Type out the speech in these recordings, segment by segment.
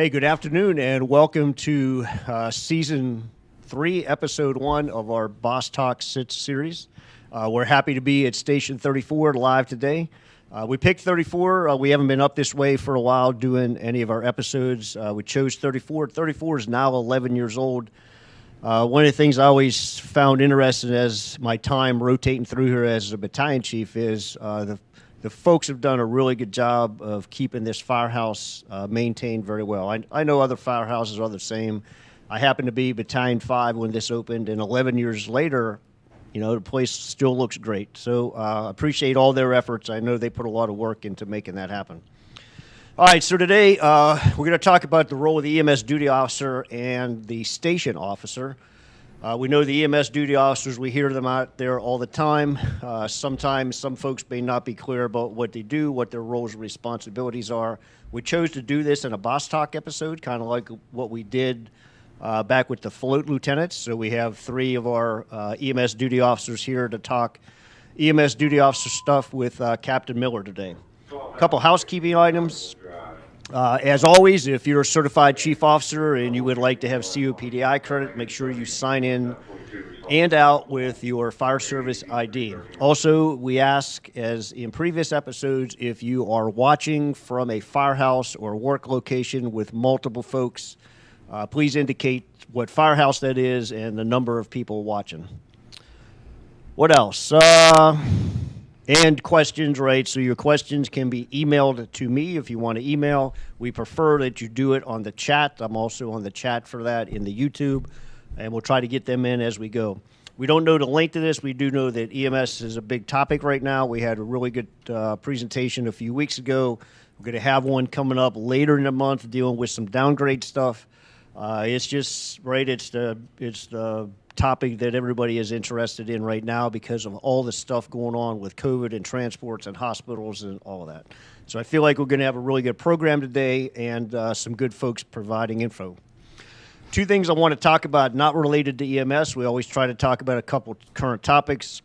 Hey, good afternoon, and welcome to Season 3, Episode 1 of our Boss Talk CITS series. We're happy to be at Station 34 live today. We picked 34. We haven't been up this way for a while doing any of our episodes. We chose 34. 34 is now 11 years old. One of the things I always found interesting as my time rotating through here as a battalion chief is the folks have done a really good job of keeping this firehouse maintained very well. I know other firehouses are the same. I happened to be Battalion 5 when this opened, and 11 years later, you know, the place still looks great. So I appreciate all their efforts. I know they put a lot of work into making that happen. All right, so today we're going to talk about the role of the EMS Duty Officer and the Station Officer. We know the EMS duty officers, we hear them out there all the time. Sometimes some folks may not be clear about what they do, what their roles and responsibilities are. We chose to do this in a Boss Talk episode, kind of like what we did back with the float lieutenants. So we have 3 of our EMS duty officers here to talk EMS duty officer stuff with Captain Miller today. A couple housekeeping items. As always, if you're a certified chief officer and you would like to have COPDI credit, make sure you sign in and out with your fire service ID. Also, we ask, as in previous episodes, if you are watching from a firehouse or work location with multiple folks, please indicate what firehouse that is and the number of people watching. What else? And questions, right? So your questions can be emailed to me if you want to email. We prefer that you do it on the chat. I'm also on the chat for that in the YouTube, and we'll try to get them in as we go. We don't know the length of this. We do know that EMS is a big topic right now. We had a really good presentation a few weeks ago. We're going to have one coming up later in the month dealing with some downgrade stuff. It's just, right, it's the topic that everybody is interested in right now because of all the stuff going on with COVID and transports and hospitals and all of that. So I feel like we're going to have a really good program today and some good folks providing info. 2 things I want to talk about not related to EMS. We always try to talk about a couple current topics.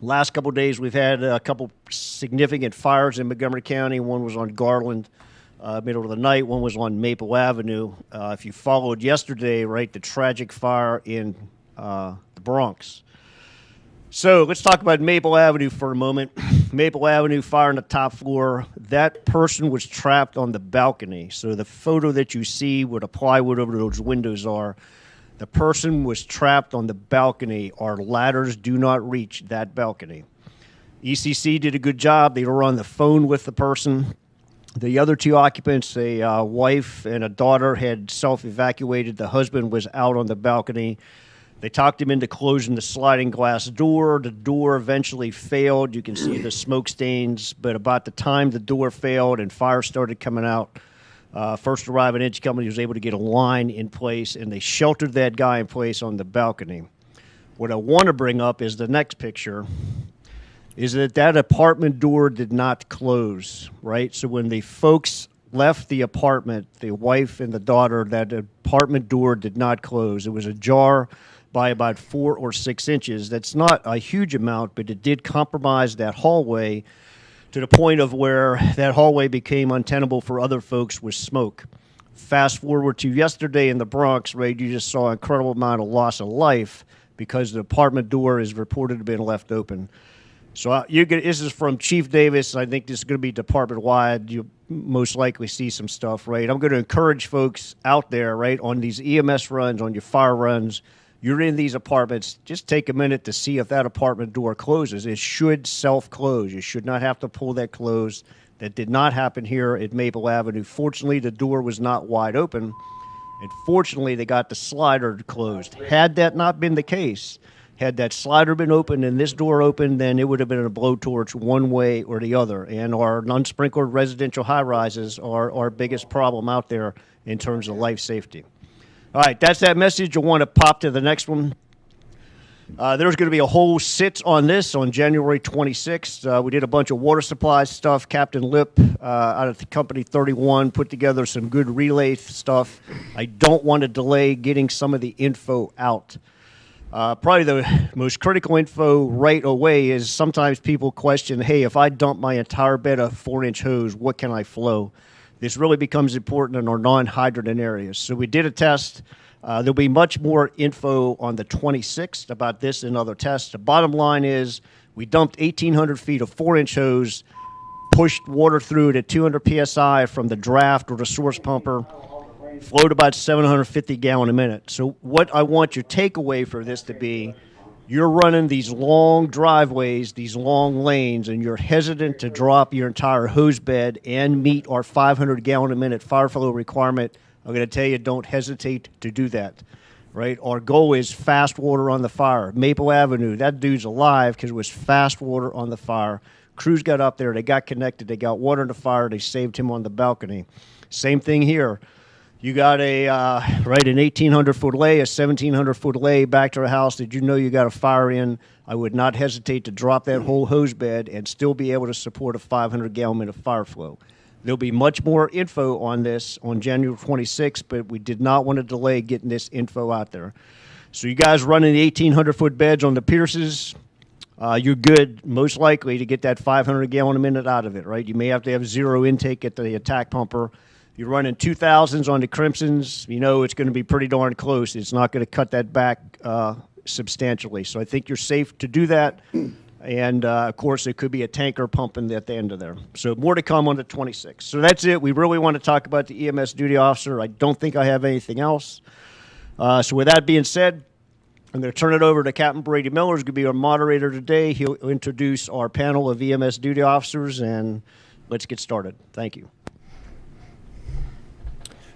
Last couple of days we've had a couple significant fires in Montgomery County. One was on Garland, middle of the night. One was on Maple Avenue. If you followed yesterday, right, the tragic fire in the Bronx. So let's talk about Maple Avenue for a moment. Maple Avenue fire on the top floor. That person was trapped on the balcony. So the photo that you see where the plywood over those windows are, the person was trapped on the balcony. Our ladders do not reach that balcony. ECC did a good job. They were on the phone with the person. The other 2 occupants, a wife and a daughter, had self-evacuated. The husband was out on the balcony. They talked him into closing the sliding glass door. The door eventually failed. You can see the smoke stains, but about the time the door failed and fire started coming out, first arriving inch company was able to get a line in place, and they sheltered that guy in place on the balcony. What I want to bring up is the next picture, is that apartment door did not close, right? So when the folks left the apartment, the wife and the daughter, that apartment door did not close. It was ajar by about 4 or 6 inches. That's not a huge amount, but it did compromise that hallway to the point of where that hallway became untenable for other folks with smoke. Fast forward to yesterday in the Bronx, right, you just saw an incredible amount of loss of life because the apartment door is reported to have been left open. So this is from Chief Davis. I think this is going to be department-wide. You'll most likely see some stuff, right? I'm going to encourage folks out there, right, on these EMS runs, on your fire runs, you're in these apartments, just take a minute to see if that apartment door closes. It should self-close. You should not have to pull that closed. That did not happen here at Maple Avenue. Fortunately, the door was not wide open, and fortunately, they got the slider closed. Had that not been the case, had that slider been open and this door open, then it would have been a blowtorch one way or the other. And our unsprinkled residential high-rises are our biggest problem out there in terms of life safety. All right, that's that message. I want to pop to the next one. There's going to be a whole CITS on this on January 26th. We did a bunch of water supply stuff. Captain Lip out of the Company 31 put together some good relay stuff. I don't want to delay getting some of the info out. Probably the most critical info right away is sometimes people question, hey, if I dump my entire bed of 4-inch hose, what can I flow? this really becomes important in our non-hydrant areas. So we did a test. There'll be much more info on the 26th about this and other tests. The bottom line is we dumped 1,800 feet of 4-inch hose, pushed water through it at 200 PSI from the draft or the source pumper, flowed about 750 gallon a minute. So what I want your takeaway for this to be, you're running these long driveways, these long lanes, and you're hesitant to drop your entire hose bed and meet our 500 gallon a minute fire flow requirement. I'm going to tell you, don't hesitate to do that, right? Our goal is fast water on the fire. Maple Avenue, that dude's alive because it was fast water on the fire. Crews got up there, they got connected, they got water in the fire, they saved him on the balcony. Same thing here. You got an 1,800-foot lay, a 1,700-foot lay back to the house that you know you got a fire in. I would not hesitate to drop that whole hose bed and still be able to support a 500-gallon minute fire flow. There'll be much more info on this on January 26th, but we did not want to delay getting this info out there. So you guys running the 1,800-foot beds on the Pierces, you're good, most likely, to get that 500-gallon a minute out of it, right? You may have to have zero intake at the attack pumper. You're running 2,000s on the Crimsons, you know it's going to be pretty darn close. It's not going to cut that back substantially. So I think you're safe to do that. And, of course, it could be a tanker pumping at the end of there. So more to come on the 26th. So that's it. We really want to talk about the EMS Duty Officer. I don't think I have anything else. So with that being said, I'm going to turn it over to Captain Brady Miller, who's going to be our moderator today. He'll introduce our panel of EMS Duty Officers, and let's get started. Thank you.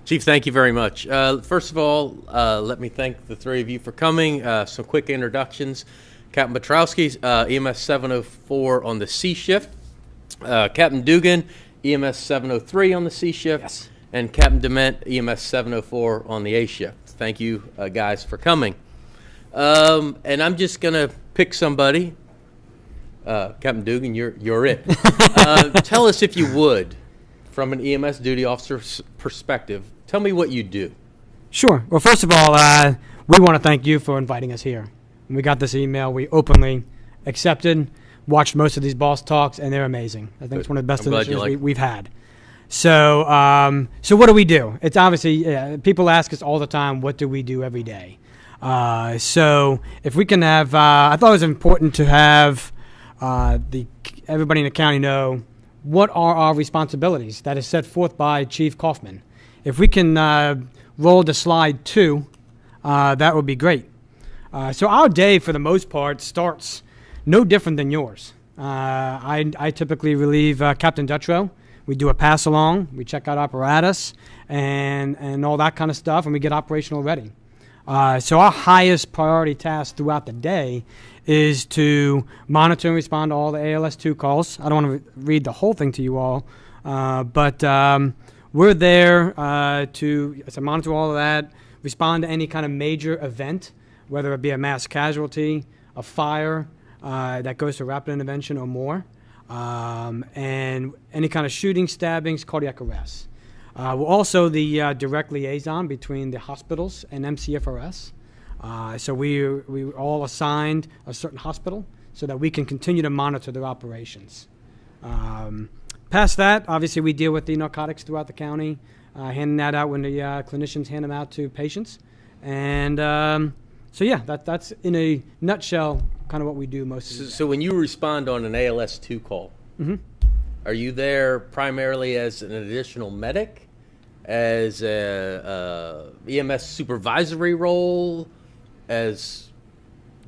Chief, thank you very much. First of all, let me thank the three of you for coming. Some quick introductions. Captain Petrowski, EMS 704 on the C shift. Captain Dugan, EMS 703 on the C shift. Yes. And Captain Dement, EMS 704 on the A shift. Thank you, guys, for coming. And I'm just going to pick somebody. Captain Dugan, you're it. Tell us, if you would, from an EMS duty officer's perspective, tell me what you do. Sure. Well, first of all, we want to thank you for inviting us here. When we got this email, we openly accepted, watched most of these boss talks, and they're amazing. I think it's one of the best initiatives we've had. So what do we do? It's obviously, people ask us all the time, what do we do every day? So if we can have, I thought it was important to have everybody in the county know what are our responsibilities that is set forth by Chief Kaufman. If we can roll to slide 2, that would be great. So our day, for the most part, starts no different than yours. I typically relieve Captain Dutrow. We do a pass-along. We check out apparatus and all that kind of stuff, and we get operational ready. So our highest priority task throughout the day is to monitor and respond to all the ALS2 calls. I don't want to read the whole thing to you all, but we're there to monitor all of that, respond to any kind of major event, whether it be a mass casualty, a fire that goes to rapid intervention or more, and any kind of shooting, stabbings, cardiac arrests. We're also the direct liaison between the hospitals and MCFRS. So we all assigned a certain hospital so that we can continue to monitor their operations. Past that, obviously, we deal with the narcotics throughout the county, handing that out when the clinicians hand them out to patients. And so, yeah, that's in a nutshell kind of what we do most of the day. So when you respond on an ALS2 call, are you there primarily as an additional medic, as a EMS supervisory role, as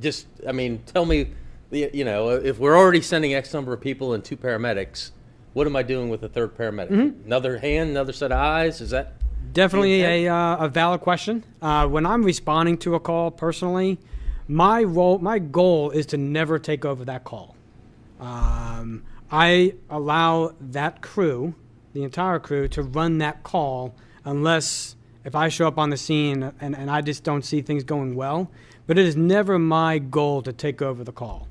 just, I mean, tell me, you know, if we're already sending X number of people and 2 paramedics, what am I doing with a 3rd paramedic? Another hand, another set of eyes? Is that definitely a valid question? When I'm responding to a call personally, my goal is to never take over that call. I allow that crew, the entire crew, to run that call unless if I show up on the scene and I just don't see things going well. But it is never my goal to take over the call.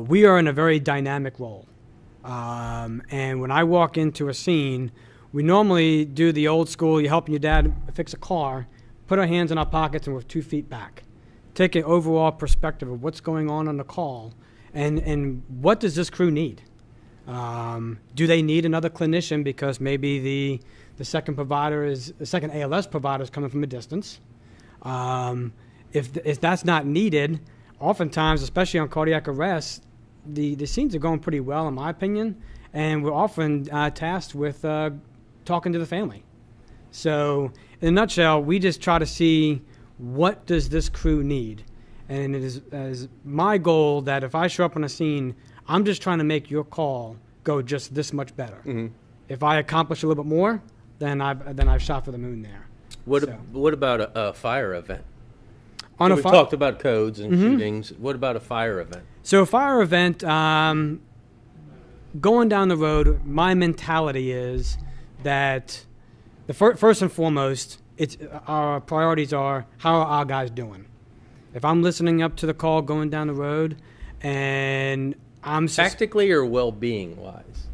We are in a very dynamic role. And when I walk into a scene, we normally do the old school, you're helping your dad fix a car, put our hands in our pockets and we're 2 feet back. Take an overall perspective of what's going on the call and what does this crew need. Do they need another clinician because maybe the second ALS provider is coming from a distance? If that's not needed, oftentimes, especially on cardiac arrest, the scenes are going pretty well, in my opinion, and we're often tasked with talking to the family. So, in a nutshell, we just try to see what does this crew need, and it is my goal that if I show up on a scene, I'm just trying to make your call go just this much better. Mm-hmm. If I accomplish a little bit more, then I've shot for the moon there. What about a fire event? We talked about codes and shootings. What about a fire event? So a fire event, going down the road, my mentality is that first and foremost, our priorities are, how are our guys doing? If I'm listening up to the call going down the road, and I'm tactically or well-being wise?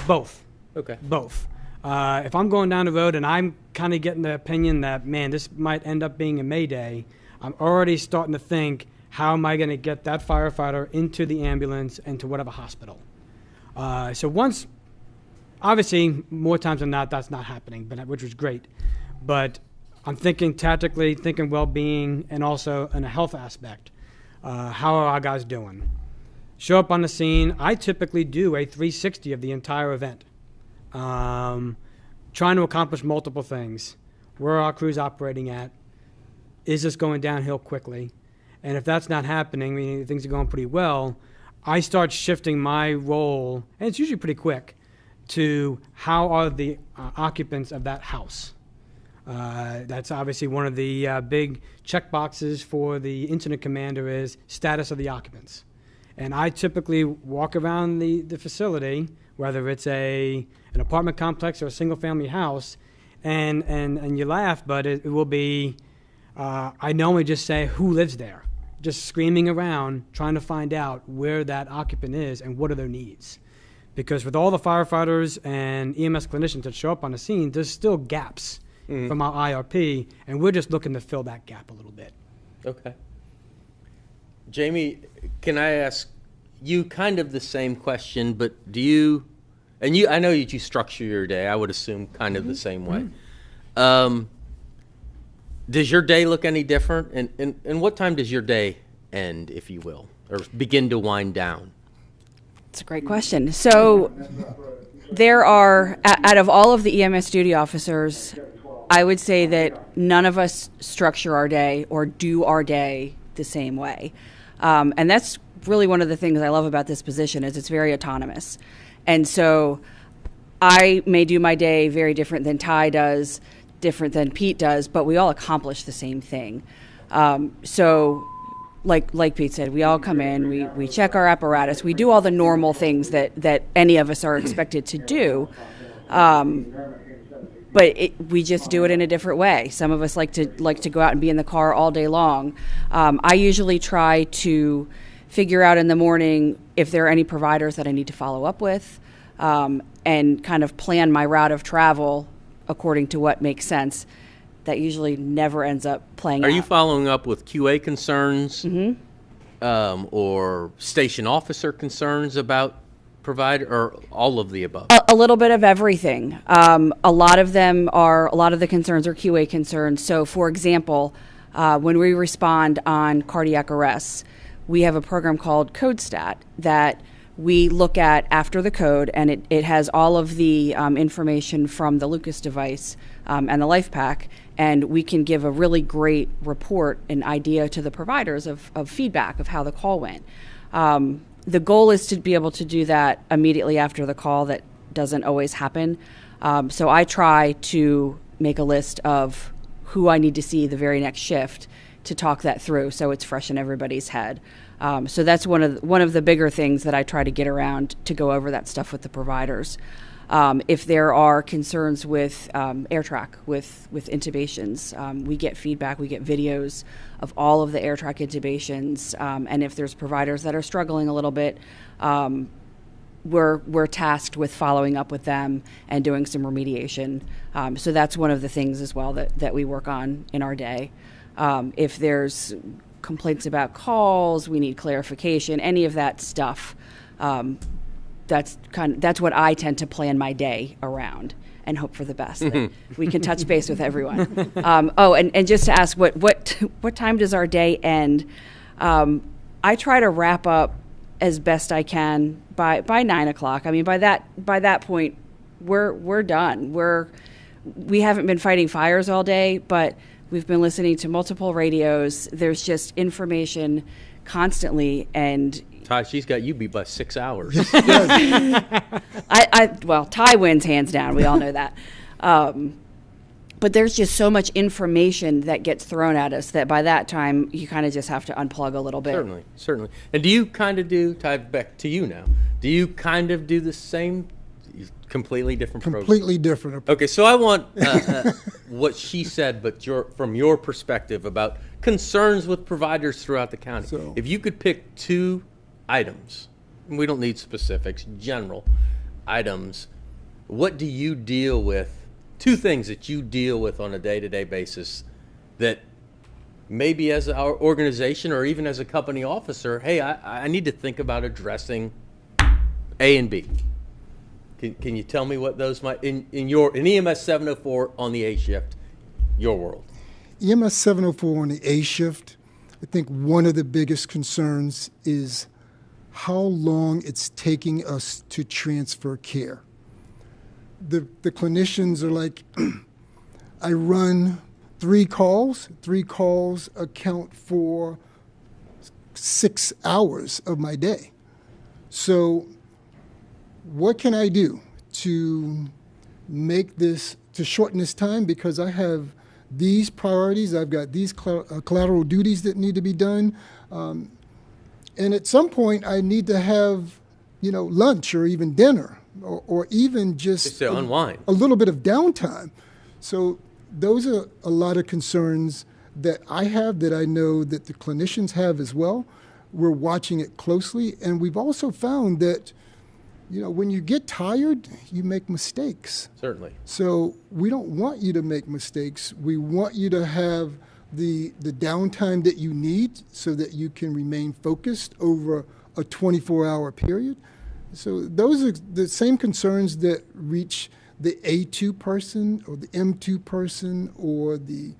Both. Okay. Both. If I'm going down the road and I'm kind of getting the opinion that, man, this might end up being a mayday, I'm already starting to think, how am I going to get that firefighter into the ambulance and to whatever hospital? So once, obviously, more times than not, that's not happening, which was great. But I'm thinking tactically, thinking well-being, and also in a health aspect. How are our guys doing? Show up on the scene. I typically do a 360 of the entire event. Trying to accomplish multiple things. Where are our crews operating at? Is this going downhill quickly? And if that's not happening, meaning things are going pretty well, I start shifting my role, and it's usually pretty quick, to how are the occupants of that house. That's obviously one of the big check boxes for the incident commander is status of the occupants. And I typically walk around the facility, whether it's an apartment complex or a single-family house, and you laugh, but it will be, I normally just say, who lives there? Just screaming around, trying to find out where that occupant is and what are their needs. Because with all the firefighters and EMS clinicians that show up on the scene, there's still gaps from our IRP, and we're just looking to fill that gap a little bit. Okay. Jamie, can I ask you kind of the same question, but do you, and I know that you structure your day, I would assume kind of the same way. Does your day look any different? And what time does your day end, if you will, or begin to wind down? That's a great question. So there are, out of all of the EMS duty officers, I would say that none of us structure our day or do our day the same way. And that's really one of the things I love about this position is it's very autonomous. And so I may do my day very different than Ty does, different than Pete does, but we all accomplish the same thing. So like Pete said, we all come in, we check our apparatus, we do all the normal things that any of us are expected to do. But we just do it in a different way. Some of us like to go out and be in the car all day long. I usually try to figure out in the morning if there are any providers that I need to follow up with, and kind of plan my route of travel according to what makes sense. That usually never ends up playing out. Are you following up with QA concerns or station officer concerns about provider, or all of the above? A little bit of everything. A lot of the concerns are QA concerns. So, for example, when we respond on cardiac arrests, we have a program called CodeStat that we look at after the code, and it has all of the information from the Lucas device and the Life Pack, and we can give a really great report, an idea to the providers of feedback of how the call went. The goal is to be able to do that immediately after the call. That doesn't always happen. So I try to make a list of who I need to see the very next shift to talk that through so it's fresh in everybody's head. So that's one of the bigger things that I try to get around to go over that stuff with the providers. If there are concerns with AirTrack, with intubations, we get feedback, we get videos of all of the AirTrack intubations, and if there's providers that are struggling a little bit, we're tasked with following up with them and doing some remediation. So that's one of the things as well that we work on in our day. If there's complaints about calls, we need clarification, any of that stuff. that's what I tend to plan my day around and hope for the best. That we can touch base with everyone. And just to ask, what time does our day end? I try to wrap up as best I can by 9 o'clock. I mean, by that point, we're done. We haven't been fighting fires all day, but we've been listening to multiple radios. There's just information constantly, and Ty, she's got you beat by 6 hours. Well, Ty wins hands down. We all know that. But there's just so much information that gets thrown at us that by that time you kind of just have to unplug a little bit. Certainly. And do you kind of do, Ty, back to you now, do you kind of do the same, completely different program? Completely different. Okay, so I want what she said, but from your perspective about concerns with providers throughout the county. So, if you could pick 2 items, and we don't need specifics, general items, what do you deal with, 2 things that you deal with on a day-to-day basis that maybe as our organization or even as a company officer, hey, I need to think about addressing A and B. Can you tell me what those might, in EMS 704 on the A shift, your world? EMS 704 on the A shift, I think one of the biggest concerns is how long it's taking us to transfer care. The clinicians are like, I run 3 calls. 3 calls account for 6 hours of my day. So what can I do to make this, to shorten this time? Because I have these priorities, I've got these collateral duties that need to be done. And at some point I need to have, lunch or even dinner or even just to unwind. A little bit of downtime. So those are a lot of concerns that I have, that I know that the clinicians have as well. We're watching it closely. And we've also found that, when you get tired, you make mistakes. Certainly. So we don't want you to make mistakes. We want you to have the downtime that you need so that you can remain focused over a 24-hour period. So those are the same concerns that reach the A2 person or the M2 person or the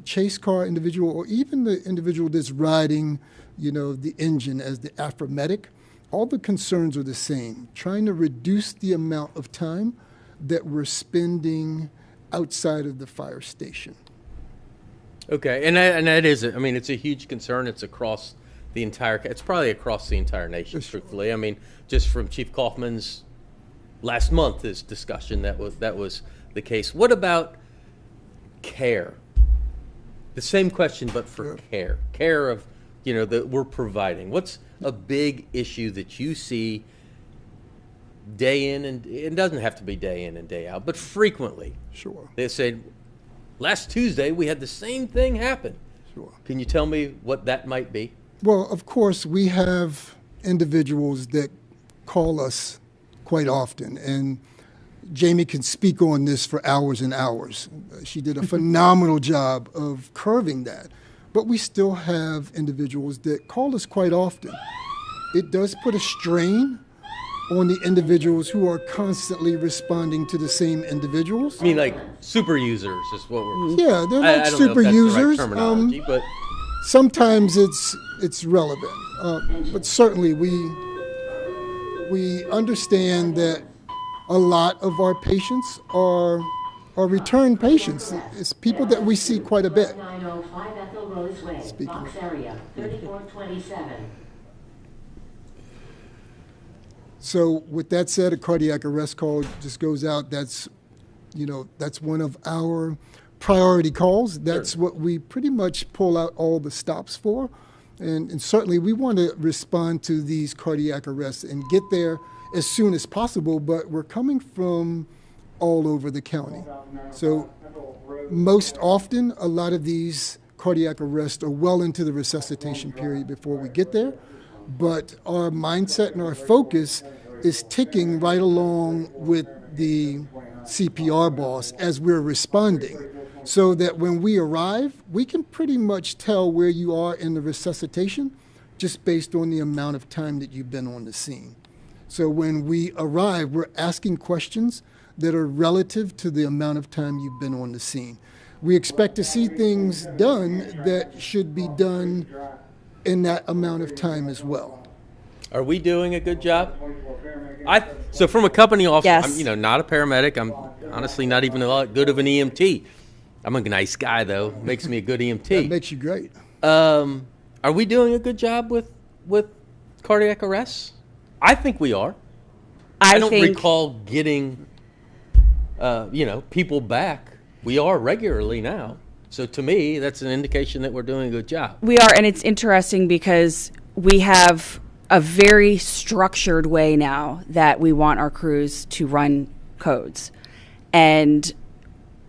chase car individual or even the individual that's riding, the engine as the afromedic. All the concerns are the same, trying to reduce the amount of time that we're spending outside of the fire station. Okay, and that is, it's a huge concern. It's across the entire, it's probably across the entire nation, truthfully. I mean, just from Chief Kaufman's last month's discussion, that was the case. What about care? The same question, but for care of, that we're providing. What's a big issue that you see day in, and it doesn't have to be day in and day out, but frequently? Sure. They said, last Tuesday we had the same thing happen. Sure. Can you tell me what that might be? Well, of course, we have individuals that call us quite often, and Jamie can speak on this for hours and hours. She did a phenomenal job of curving that. But we still have individuals that call us quite often. It does put a strain on the individuals who are constantly responding to the same individuals. I mean, like super users is what we're... Yeah, they're like I don't super know if that's users. the right terminology, but sometimes it's relevant. But certainly we understand that a lot of our patients are return patients. It's people that we see quite a bit. 905 Ethel Rose Way, box area 3427. So with that said, a cardiac arrest call just goes out. That's one of our priority calls. That's what we pretty much pull out all the stops for. And certainly we want to respond to these cardiac arrests and get there as soon as possible, but we're coming from all over the county. So most often, a lot of these cardiac arrests are well into the resuscitation period before we get there, but our mindset and our focus is ticking right along with the CPR boss as we're responding, so that when we arrive, we can pretty much tell where you are in the resuscitation just based on the amount of time that you've been on the scene. So when we arrive, we're asking questions that are relative to the amount of time you've been on the scene. We expect to see things done that should be done in that amount of time as well. Are we doing a good job? So from a company officer, Yes. I'm not a paramedic. I'm honestly not even a lot good of an EMT. I'm a nice guy, though. Makes me a good EMT. That makes you great. Are we doing a good job with cardiac arrests? I think we are. I don't recall getting, people back. We are regularly now. So to me, that's an indication that we're doing a good job. We are, and it's interesting because we have a very structured way now that we want our crews to run codes. And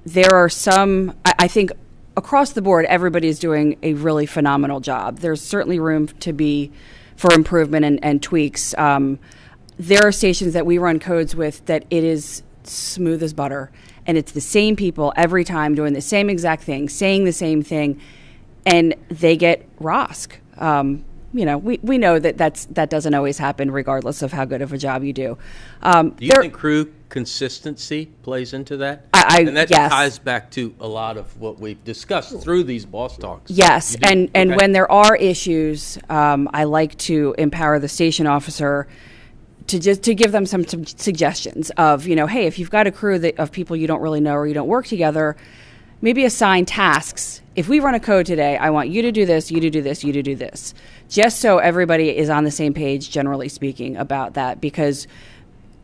there are some, I think across the board, everybody is doing a really phenomenal job. There's certainly room for improvement and tweaks. There are stations that we run codes with that it is smooth as butter, and it's the same people every time doing the same exact thing, saying the same thing, and they get ROSC. We know that doesn't always happen regardless of how good of a job you do. Do you think crew consistency plays into that? And that yes. ties back to a lot of what we've discussed through these boss talks. Yes, and Okay. when there are issues, I like to empower the station officer to give them some suggestions of, hey, if you've got a crew of people you don't really know or you don't work together, maybe assign tasks. If we run a code today, I want you to do this, you to do this, you to do this. Just so everybody is on the same page, generally speaking, about that. Because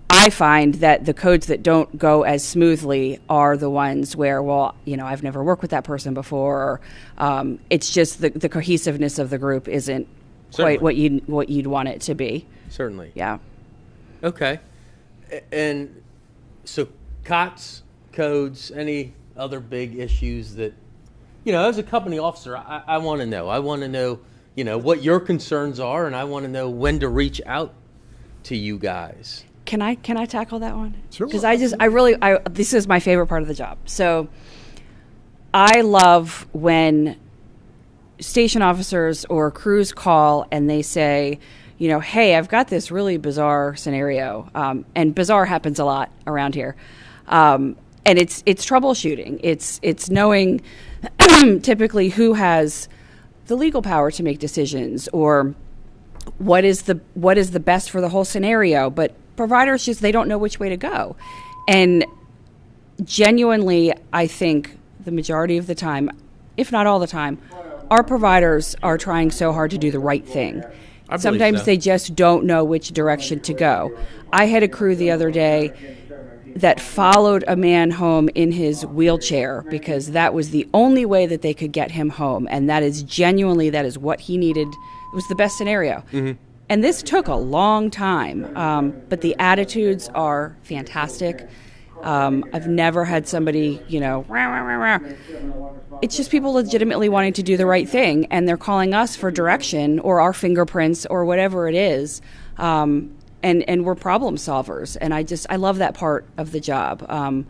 I find that the codes that don't go as smoothly are the ones where, I've never worked with that person before. Or, it's just the cohesiveness of the group isn't quite what you'd want it to be. Certainly. Yeah. Okay. And so CITS, codes, any other big issues that, as a company officer, I want to know. I want to know, what your concerns are, and I want to know when to reach out to you guys. Can I tackle that one? Sure. Because this is my favorite part of the job. So I love when station officers or crews call and they say, hey, I've got this really bizarre scenario. And bizarre happens a lot around here. And it's troubleshooting. It's knowing typically who has the legal power to make decisions, or what is the best for the whole scenario. But providers they don't know which way to go. And genuinely, I think the majority of the time, if not all the time, our providers are trying so hard to do the right thing. Sometimes they just don't know which direction to go. I had a crew the other day that followed a man home in his wheelchair because that was the only way that they could get him home. And that is what he needed. It was the best scenario. Mm-hmm. And this took a long time, but the attitudes are fantastic. I've never had somebody, rah, rah, rah, rah. It's just people legitimately wanting to do the right thing, and they're calling us for direction or our fingerprints or whatever it is. And we're problem solvers, and I love that part of the job. I'm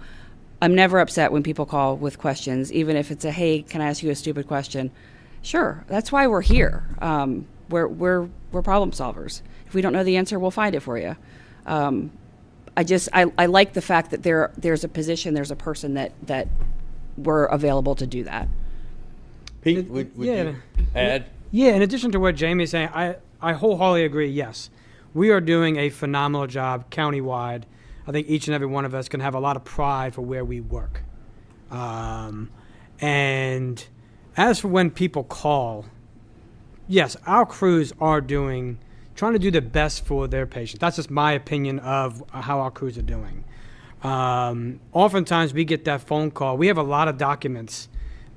never upset when people call with questions, even if it's hey, can I ask you a stupid question? Sure, that's why we're here. We're problem solvers. If we don't know the answer, we'll find it for you. I like the fact that there's a position, there's a person that we're available to do that. Pete, would you add? Yeah, in addition to what Jamie's saying, I wholeheartedly agree, yes. We are doing a phenomenal job countywide. I think each and every one of us can have a lot of pride for where we work. And as for when people call, yes, our crews are trying to do the best for their patients. That's just my opinion of how our crews are doing. Oftentimes we get that phone call. We have a lot of documents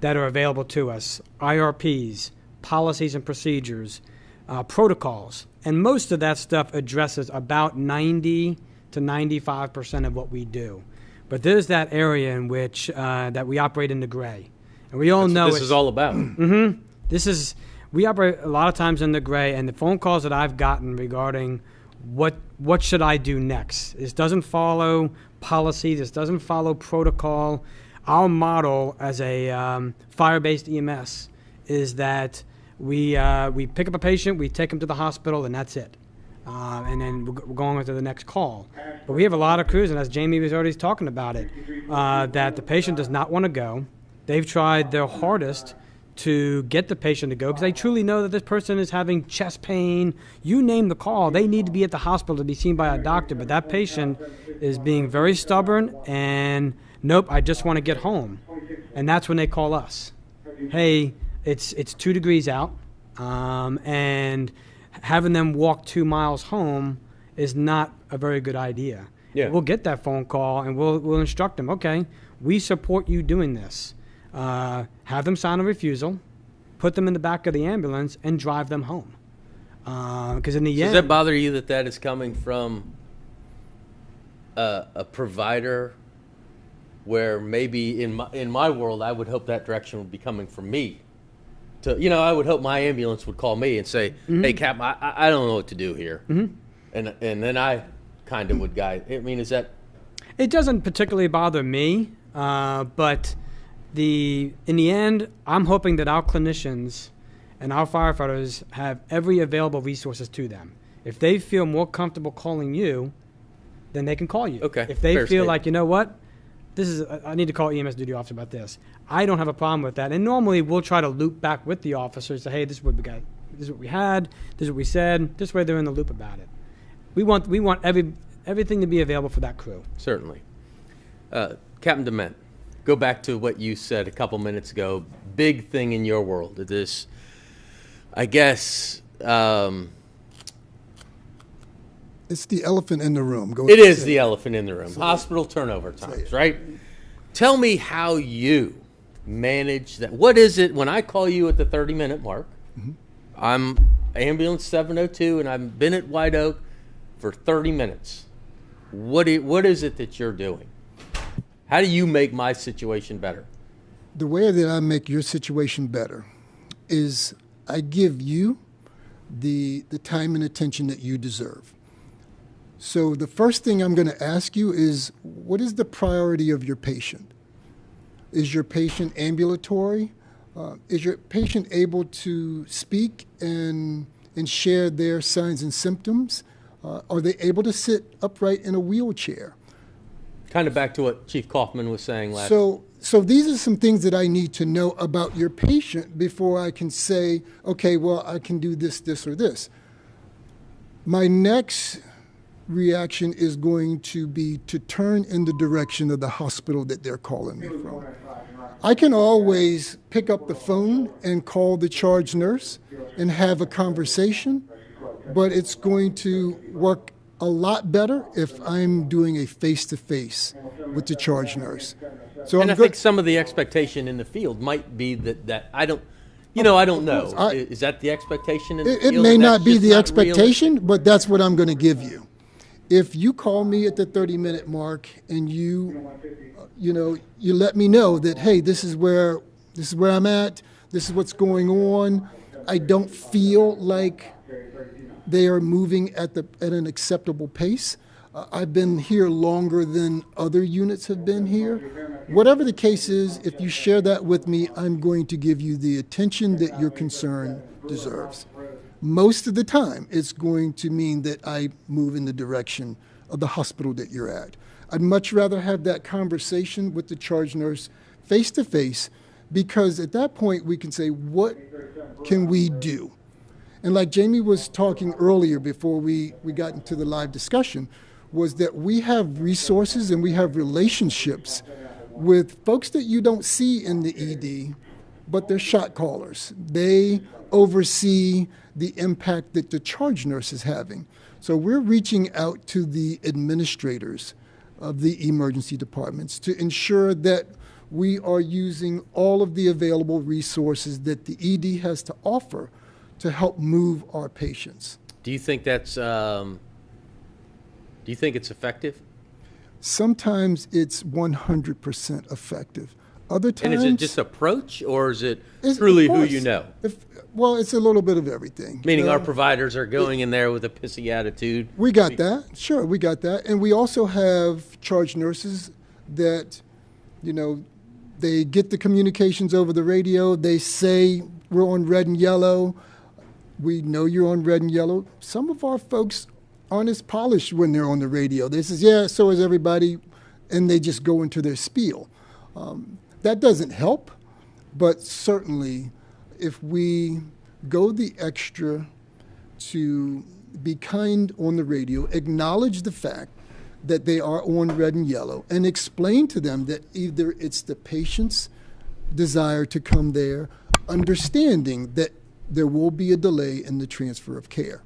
that are available to us, IRPs, policies and procedures, protocols. And most of that stuff addresses about 90 to 95% of what we do. But there's that area in which that we operate in the gray. And we all know what this is all about. Mm-hmm. We operate a lot of times in the gray, and the phone calls that I've gotten regarding what should I do next? This doesn't follow policy. This doesn't follow protocol. Our model as a fire-based EMS is that we pick up a patient, we take them to the hospital, and that's it. and then we're going on to the next call. But we have a lot of crews, and as Jamie was already talking about it, that the patient does not want to go. They've tried their hardest to get the patient to go because they truly know that this person is having chest pain. You name the call. They need to be at the hospital to be seen by a doctor, but that patient is being very stubborn and, nope, I just want to get home. And that's when they call us. Hey, it's 2 degrees out, and having them walk 2 miles home is not a very good idea. Yeah. We'll get that phone call and we'll instruct them, okay, we support you doing this. Have them sign a refusal, put them in the back of the ambulance, and drive them home. Because in the end... Does that bother you that is coming from a provider where maybe in my world I would hope that direction would be coming from me? I would hope my ambulance would call me and say, hey, Cap, I don't know what to do here. And then I kind of would guide. I mean, is that... It doesn't particularly bother me, but... in the end, I'm hoping that our clinicians and our firefighters have every available resources to them. If they feel more comfortable calling you, then they can call you. Okay. If they Fair feel statement. like, you know what, I need to call EMS Duty Officer about this. I don't have a problem with that. And normally we'll try to loop back with the officers, say, hey, this is what we got, this is what we had, this is what we said. This way they're in the loop about it. We want everything to be available for that crew. Certainly. Captain DeMent. Go back to what you said a couple minutes ago. Big thing in your world. This, I guess. It's the elephant in the room. It is the elephant in the room. Hospital turnover times, right? Tell me how you manage that. What is it when I call you at the 30-minute mark? I'm ambulance 702, and I've been at White Oak for 30 minutes. What is it that you're doing? How do you make my situation better? The way that I make your situation better is I give you the time and attention that you deserve. So the first thing I'm going to ask you is, what is the priority of your patient? Is your patient ambulatory? Is your patient able to speak and share their signs and symptoms? Are they able to sit upright in a wheelchair? Kind of back to what Chief Kaufman was saying last. So these are some things that I need to know about your patient before I can say, okay, well, I can do this, this, or this. My next reaction is going to be to turn in the direction of the hospital that they're calling me from. I can always pick up the phone and call the charge nurse and have a conversation, but it's going to work a lot better if I'm doing a face-to-face with the charge nurse. So I think some of the expectation in the field might be that I don't know. Is that the expectation in the field? It may not be the expectation, but that's what I'm going to give you. If you call me at the 30-minute mark and you let me know that, hey, this is where I'm at, this is what's going on, I don't feel like they are moving at an acceptable pace. I've been here longer than other units have been here. Whatever the case is, if you share that with me, I'm going to give you the attention that your concern deserves. Most of the time, it's going to mean that I move in the direction of the hospital that you're at. I'd much rather have that conversation with the charge nurse face to face, because at that point we can say, what can we do? And like Jamie was talking earlier before we got into the live discussion, was that we have resources and we have relationships with folks that you don't see in the ED, but they're shot callers. They oversee the impact that the charge nurse is having. So we're reaching out to the administrators of the emergency departments to ensure that we are using all of the available resources that the ED has to offer to help move our patients. Do you think that's? Do you think it's effective? Sometimes it's 100% effective. Other times, and is it just approach, or is it truly who you know? Well, it's a little bit of everything. Meaning our providers are going in there with a pissy attitude. We got that. Sure, we got that. And we also have charge nurses that, they get the communications over the radio. They say, we're on red and yellow. We know you're on red and yellow. Some of our folks aren't as polished when they're on the radio. They says, yeah, so is everybody, and they just go into their spiel. That doesn't help, but certainly if we go the extra to be kind on the radio, acknowledge the fact that they are on red and yellow, and explain to them that either it's the patient's desire to come there, understanding that there will be a delay in the transfer of care.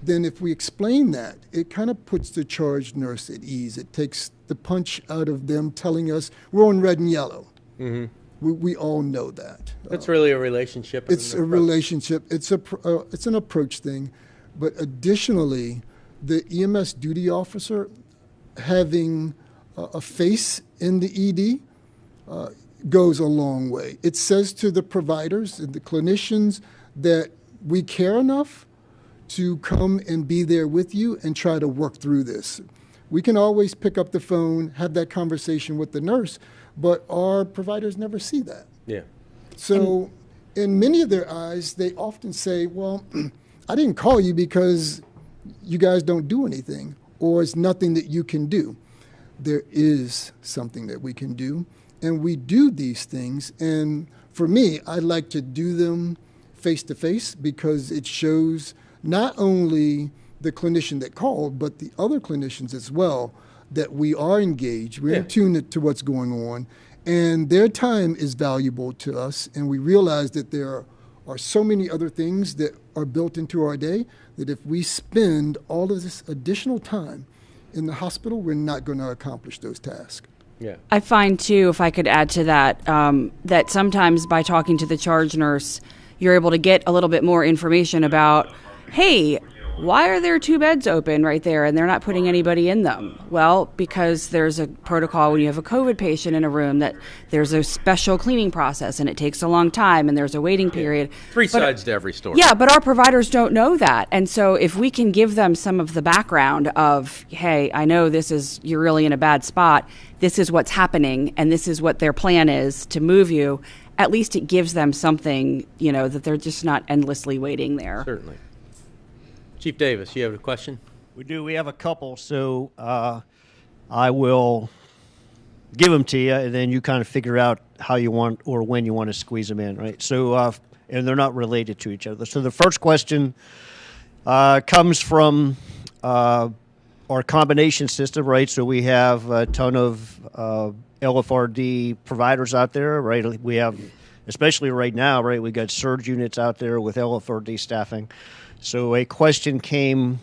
Then if we explain that, it kind of puts the charge nurse at ease. It takes the punch out of them telling us we're on red and yellow. Mm-hmm. We all know that. That's really a relationship. It's a relationship. It's an approach thing. But additionally, the EMS duty officer having a face in the ED goes a long way. It says to the providers and the clinicians that we care enough to come and be there with you and try to work through this. We can always pick up the phone, have that conversation with the nurse, but our providers never see that. Yeah. So in many of their eyes, they often say, well, I didn't call you because you guys don't do anything, or it's nothing that you can do. There is something that we can do, and we do these things. And for me, I like to do them face-to-face because it shows not only the clinician that called, but the other clinicians as well, that we are engaged, we're in tune to what's going on, and their time is valuable to us, and we realize that there are so many other things that are built into our day that if we spend all of this additional time in the hospital, we're not going to accomplish those tasks. Yeah. I find, too, if I could add to that, that sometimes by talking to the charge nurse, you're able to get a little bit more information about, hey, why are there 2 beds open right there and they're not putting anybody in them? Well, because there's a protocol when you have a COVID patient in a room that there's a special cleaning process and it takes a long time and there's a waiting period. Three sides to every story. Yeah, but our providers don't know that. And so if we can give them some of the background of, hey, I know you're really in a bad spot, this is what's happening and this is what their plan is to move you, at least it gives them something, that they're just not endlessly waiting there. Certainly. Chief Davis, you have a question? We do. We have a couple, so I will give them to you, and then you kind of figure out how you want or when you want to squeeze them in, right? So, and they're not related to each other. So the first question comes from our combination system, right? So we have a ton of LFRD providers out there, right? We have, especially right now, right? We got surge units out there with LFRD staffing. So a question came,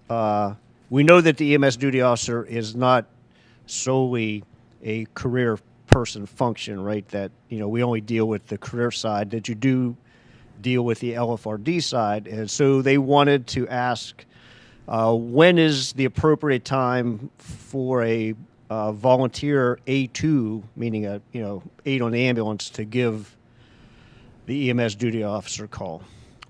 we know that the EMS duty officer is not solely a career person function, right? That, we only deal with the career side, that you do deal with the LFRD side. And so they wanted to ask, when is the appropriate time for a volunteer A2, meaning a, aide on the ambulance, to give the EMS duty officer a call?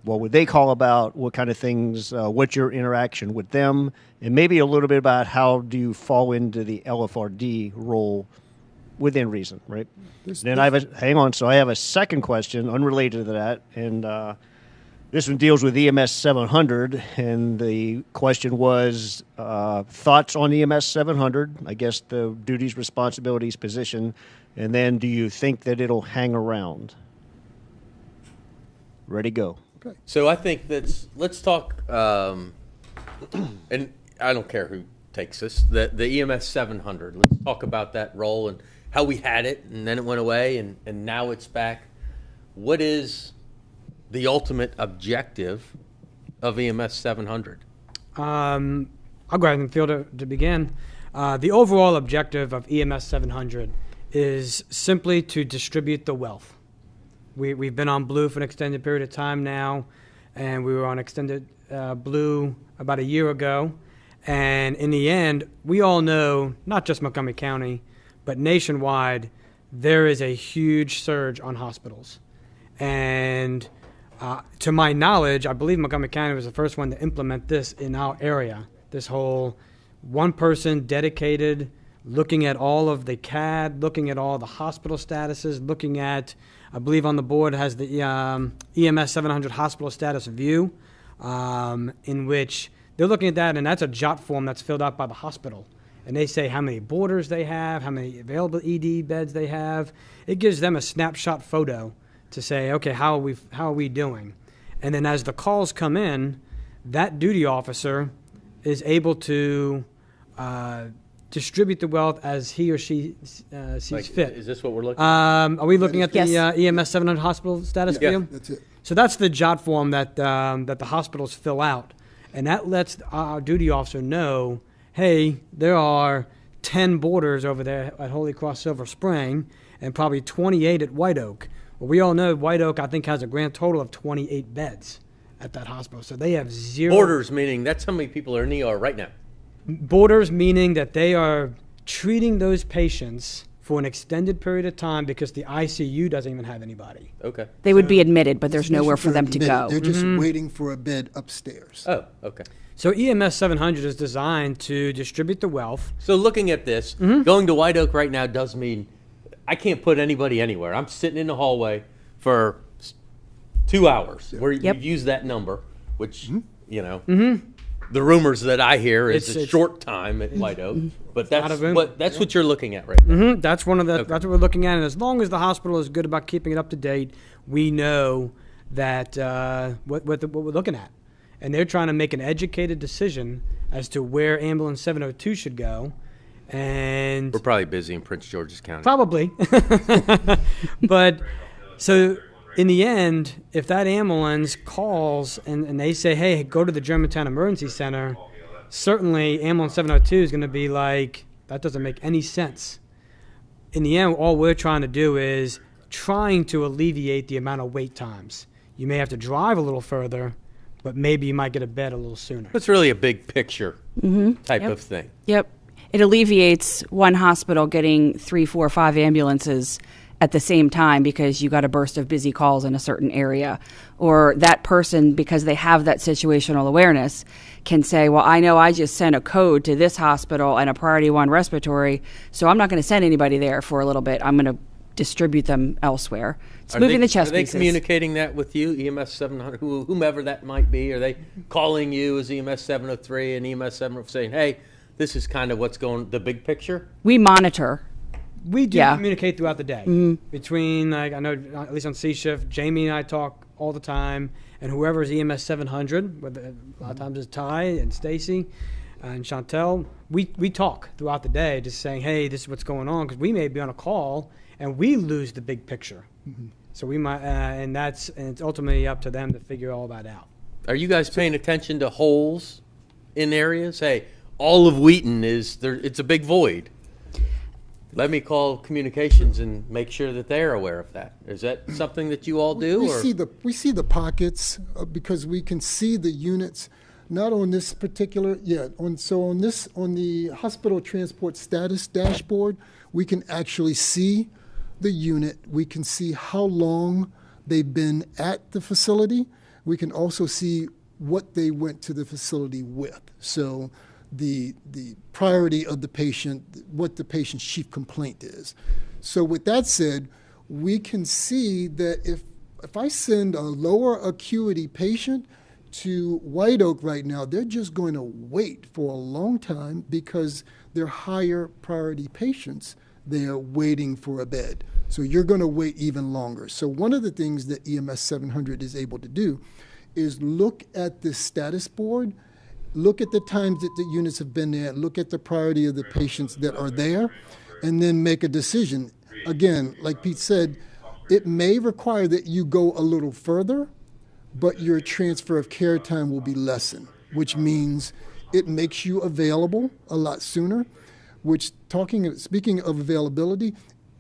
What would they call about? What kind of things? What's your interaction with them? And maybe a little bit about how do you fall into the LFRD role within reason, right? Then hang on. So I have a second question unrelated to that, and this one deals with EMS 700. And the question was thoughts on EMS 700. I guess the duties, responsibilities, position, and then do you think that it'll hang around? Ready, go. So I think let's talk, and I don't care who takes this, the EMS 700. Let's talk about that role and how we had it, and then it went away, and now it's back. What is the ultimate objective of EMS 700? I'll go ahead and field to begin. The overall objective of EMS 700 is simply to distribute the wealth. We've been on blue for an extended period of time now, and we were on extended blue about a year ago. And in the end, we all know, not just Montgomery County, but nationwide, there is a huge surge on hospitals. And to my knowledge, I believe Montgomery County was the first one to implement this in our area, this whole one person dedicated, looking at all of the CAD, looking at all the hospital statuses, looking at, I believe on the board has the EMS 700 hospital status view, in which they're looking at that, and that's a jot form that's filled out by the hospital. And they say how many boarders they have, how many available ED beds they have. It gives them a snapshot photo to say, okay, how are we doing? And then as the calls come in, that duty officer is able to distribute the wealth as he or she sees fit. Is this what we're looking at? Are we looking at the Yes. EMS 700 hospital status view? That's it. So that's the jot form that that the hospitals fill out, and that lets our duty officer know, hey, there are 10 boarders over there at Holy Cross Silver Spring, and probably 28 at White Oak. Well, we all know White Oak, I think, has a grand total of 28 beds at that hospital. So they have zero. Boarders, meaning that's how many people are in ER right now. Boarders, meaning that they are treating those patients for an extended period of time because the ICU doesn't even have anybody. Okay. They would be admitted, but there's nowhere for Patients are them to admitted. go. They're just waiting for a bed upstairs. Oh, okay. So EMS 700 is designed to distribute the wealth. So looking at this, going to White Oak right now does mean I can't put anybody anywhere. I'm sitting in the hallway for 2 hours. Where Yep. you've used that number, which, you know, the rumors that I hear is a It's- short time at White Oak. But lot of room. that's what you're looking at right now. That's one of the. That's what we're looking at. And as long as the hospital is good about keeping it up to date, we know that what we're looking at, and they're trying to make an educated decision as to where ambulance 702 should go, and We're probably busy in Prince George's County. probably. But so in the end, if that ambulance calls and they say, hey, go to the Germantown Emergency Center, certainly ambulance 702 is going to be like, that doesn't make any sense. In the end, all we're trying to do is trying to alleviate the amount of wait times. You may have to drive a little further, but maybe you might get a bed a little sooner. It's really a big picture type of thing. Yep. It alleviates one hospital getting 3, 4, 5 ambulances at the same time because you got a burst of busy calls in a certain area. Or that person, because they have that situational awareness, can say, well, I know I just sent a code to this hospital and a priority 1 respiratory, so I'm not going to send anybody there for a little bit. I'm going to distribute them elsewhere. It's moving the chess pieces. Are they pieces. communicating that with you, EMS 700, whomever that might be? Are they calling you as EMS 703 and EMS 704 saying, hey, this is kind of what's going, the big picture? We monitor. We do Yeah. communicate throughout the day. Between, like, I know, at least on C shift, Jamie and I talk all the time, and whoever's EMS 700, whether a lot of times it's Ty and Stacy and Chantel, we talk throughout the day, just saying, hey, this is what's going on, because we may be on a call and we lose the big picture. So we might, and it's ultimately up to them to figure all that out. Are you guys paying attention to holes in areas? Hey, all of Wheaton is there. It's a big void. Let me call communications and make sure that they're aware of that. Is that something that you all do? We see the pockets because we can see the units, not on this particular on the hospital transport status dashboard, we can actually see the unit. We can see how long they've been at the facility. We can also see what they went to the facility with. So the priority of the patient, what the patient's chief complaint is. So with that said, we can see that if I send a lower acuity patient to White Oak right now, they're just going to wait for a long time because they're higher priority patients. They're waiting for a bed. So you're going to wait even longer. So one of the things that EMS 700 is able to do is look at the status board, look at the times that the units have been there, look at the priority of the patients that are there, and then make a decision. Again, like Pete said, it may require that you go a little further, but your transfer of care time will be lessened, which means it makes you available a lot sooner, speaking of availability,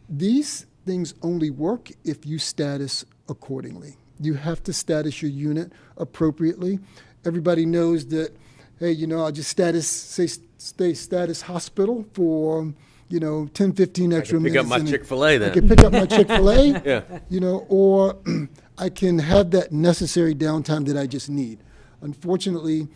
these things only work if you status accordingly. You have to status your unit appropriately. Everybody knows that, hey, I'll just stay status hospital for, 10, 15 extra minutes. Pick up my Chick-fil-A then. I can pick up my Chick-fil-A, Yeah. Or I can have that necessary downtime that I just need. Unfortunately,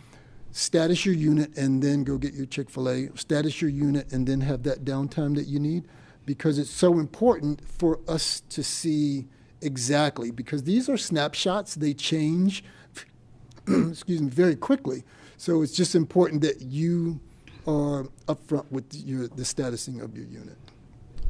status your unit and then go get your Chick-fil-A, status your unit and then have that downtime that you need, because it's so important for us to see exactly, because these are snapshots, they change excuse me, very quickly. So it's just important that you are upfront with the statusing of your unit.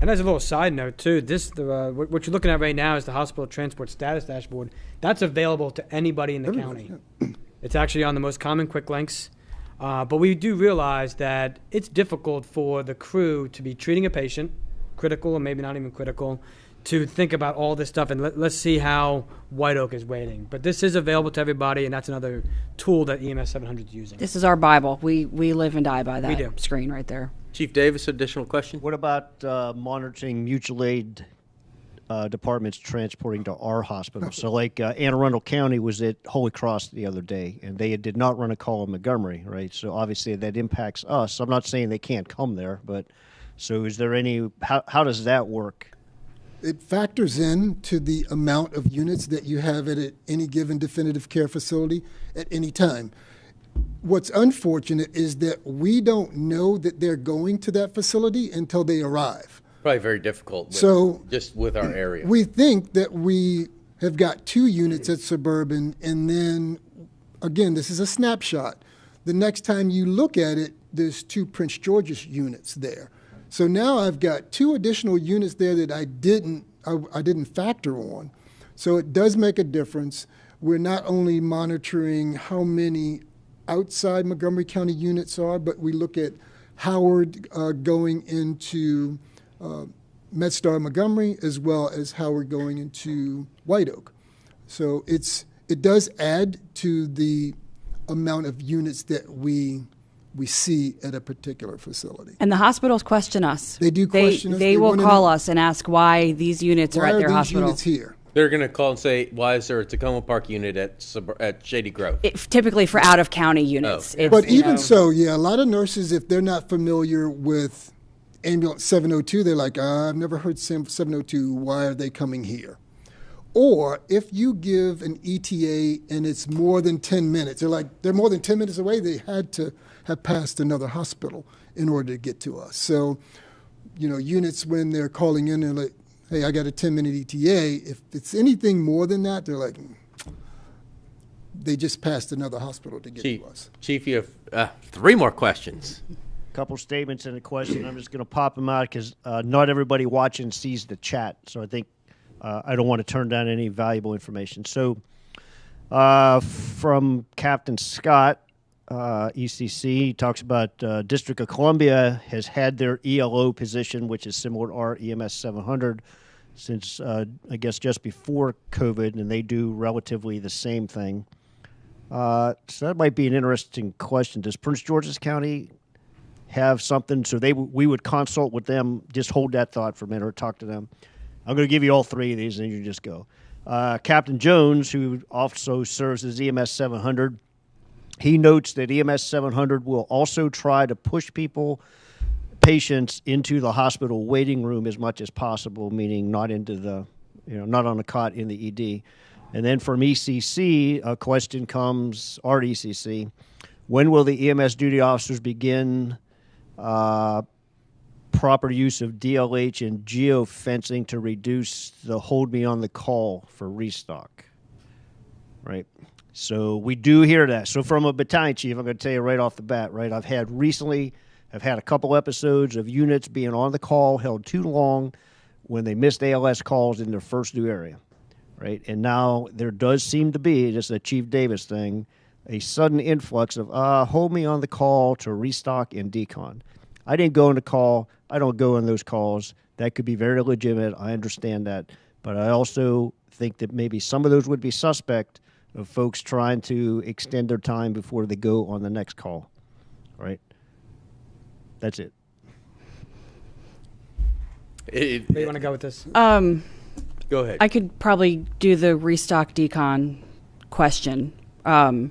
And as a little side note, too, what you're looking at right now is the hospital transport status dashboard. That's available to anybody in the county. Yeah. It's actually on the most common quick links. But we do realize that it's difficult for the crew to be treating a patient, critical or maybe not even critical, to think about all this stuff and let's see how White Oak is waiting. But this is available to everybody, and that's another tool that EMS 700 is using. This is our Bible. We live and die by We do. that screen right there. Chief Davis, additional question? What about monitoring mutual aid departments transporting to our hospital? So like Anne Arundel County was at Holy Cross the other day, and they did not run a call in Montgomery, right? So obviously that impacts us. I'm not saying they can't come there, but so is there any, how does that work? It factors in to the amount of units that you have at any given definitive care facility at any time. What's unfortunate is that we don't know that they're going to that facility until they arrive. Probably very difficult just with our area. We think that we have got 2 units at Suburban, and then, again, this is a snapshot. The next time you look at it, there's 2 Prince George's units there. So now I've got 2 additional units there that I didn't factor on. So it does make a difference. We're not only monitoring how many outside Montgomery County units are, but we look at Howard going into MedStar Montgomery, as well as Howard going into White Oak. So it does add to the amount of units that we see at a particular facility. And the hospitals question us. They do question us. They will call us and ask why these units are at their hospital. Why are these units here? They're going to call and say, why is there a Tacoma Park unit at Shady Grove? Typically for out-of-county units. Oh. But even so, yeah, a lot of nurses, if they're not familiar with ambulance 702, they're like, I've never heard 702, why are they coming here? Or if you give an ETA and it's more than 10 minutes, they're more than 10 minutes away, they had to have passed another hospital in order to get to us. So, units, when they're calling in, they're like, hey, I got a 10-minute ETA. If it's anything more than that, they're like, they just passed another hospital to get to us. Chief, you have 3 more questions. Couple statements and a question. I'm just going to pop them out because not everybody watching sees the chat. So I think I don't want to turn down any valuable information. So from Captain Scott, ECC, he talks about District of Columbia has had their ELO position, which is similar to our EMS 700, since I guess just before COVID, and they do relatively the same thing. So that might be an interesting question. Does Prince George's County have something? So we would consult with them. Just hold that thought for a minute or talk to them. I'm going to give you all 3 of these, and you just go. Captain Jones, who also serves as EMS 700, he notes that EMS 700 will also try to push patients into the hospital waiting room as much as possible, meaning not into the, not on a cot in the ED. And then from ECC, a question comes, our ECC, when will the EMS duty officers begin proper use of DLH and geofencing to reduce the hold me on the call for restock? Right. So we do hear that. So from a battalion chief, I'm going to tell you right off the bat, right, I've had a couple episodes of units being on the call, held too long when they missed ALS calls in their first due area, right? And now there does seem to be, just a Chief Davis thing, a sudden influx of, hold me on the call to restock and decon. I didn't go on the call. I don't go on those calls. That could be very legitimate. I understand that. But I also think that maybe some of those would be suspect of folks trying to extend their time before they go on the next call, right? That's it. Where do you want to go with this? Go ahead. I could probably do the restock decon question. I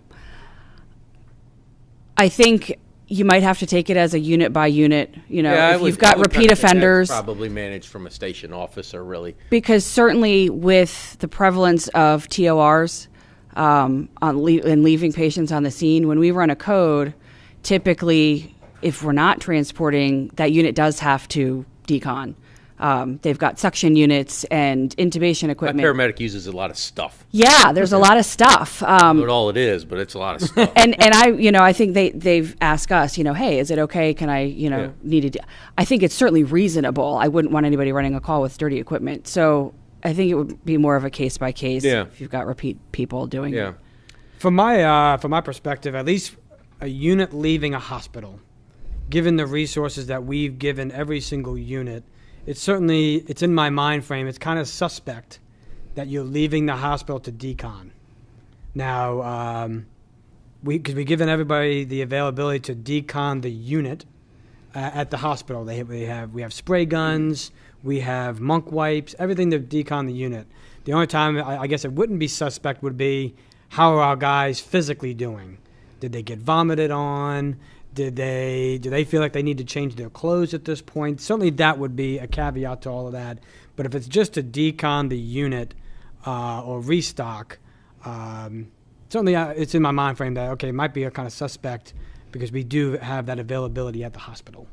think you might have to take it as a unit by unit. If you've got repeat offenders, probably managed from a station officer, really. Because certainly with the prevalence of TORs and leaving patients on the scene, when we run a code, typically if we're not transporting, that unit does have to decon. They've got suction units and intubation My equipment. paramedic uses a lot of stuff. Yeah, there's a lot of stuff. I don't know what all it is, but it's a lot of stuff. And I think they've asked us, hey, is it okay? Can I, need to? I think it's certainly reasonable. I wouldn't want anybody running a call with dirty equipment. So I think it would be more of a case by case if you've got repeat people doing it. From my perspective, at least a unit leaving a hospital, given the resources that we've given every single unit, it's in my mind frame. It's kind of suspect that you're leaving the hospital to decon. Now, because we've given everybody the availability to decon the unit at the hospital. We have spray guns, we have monk wipes, everything to decon the unit. The only time I guess it wouldn't be suspect would be, how are our guys physically doing? Did they get vomited on? Do they feel like they need to change their clothes at this point? Certainly that would be a caveat to all of that. But if it's just to decon the unit or restock, certainly it's in my mind frame that, okay, it might be a kind of suspect because we do have that availability at the hospital.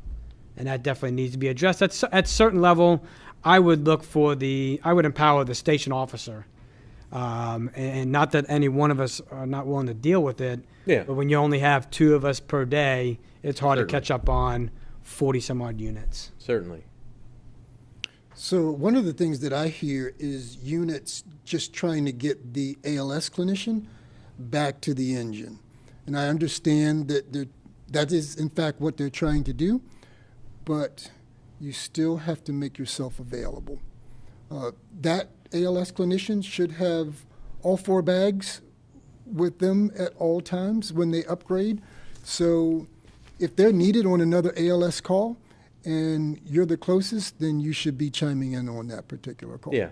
And that definitely needs to be addressed. At certain level, I would empower the station officer. And not that any one of us are not willing to deal with it, but when you only have 2 of us per day, it's hard to catch up on 40 some odd units. Certainly. So one of the things that I hear is units just trying to get the ALS clinician back to the engine. And I understand that is in fact what they're trying to do, but you still have to make yourself available. That ALS clinicians should have all 4 bags with them at all times when they upgrade. So if they're needed on another ALS call and you're the closest, then you should be chiming in on that particular call. Yeah.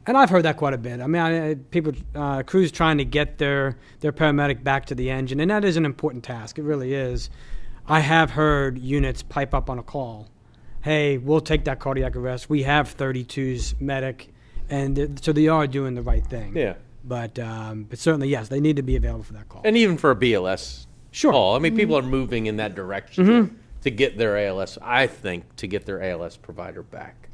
And I've heard that quite a bit. I mean, crews trying to get their paramedic back to the engine, and that is an important task. It really is. I have heard units pipe up on a call. Hey, we'll take that cardiac arrest. We have 32's medic. And so they are doing the right thing. Yeah. But certainly, yes, they need to be available for that call. And even for a BLS call. I mean, people are moving in that direction to get their ALS, I think, to get their ALS provider back.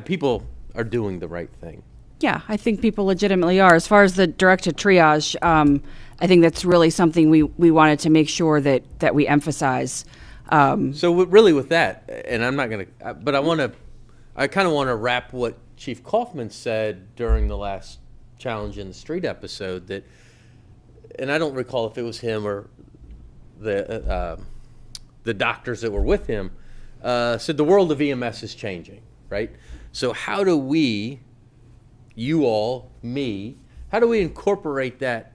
People are doing the right thing. Yeah, I think people legitimately are. As far as the directed triage, I think that's really something we wanted to make sure that we emphasize. So really with that, and I'm not going to, but I kind of want to wrap what Chief Kaufman said during the last Challenge in the Street episode that, and I don't recall if it was him or the doctors that were with him, said the world of EMS is changing, right? So how do we, you all, me, how do we incorporate that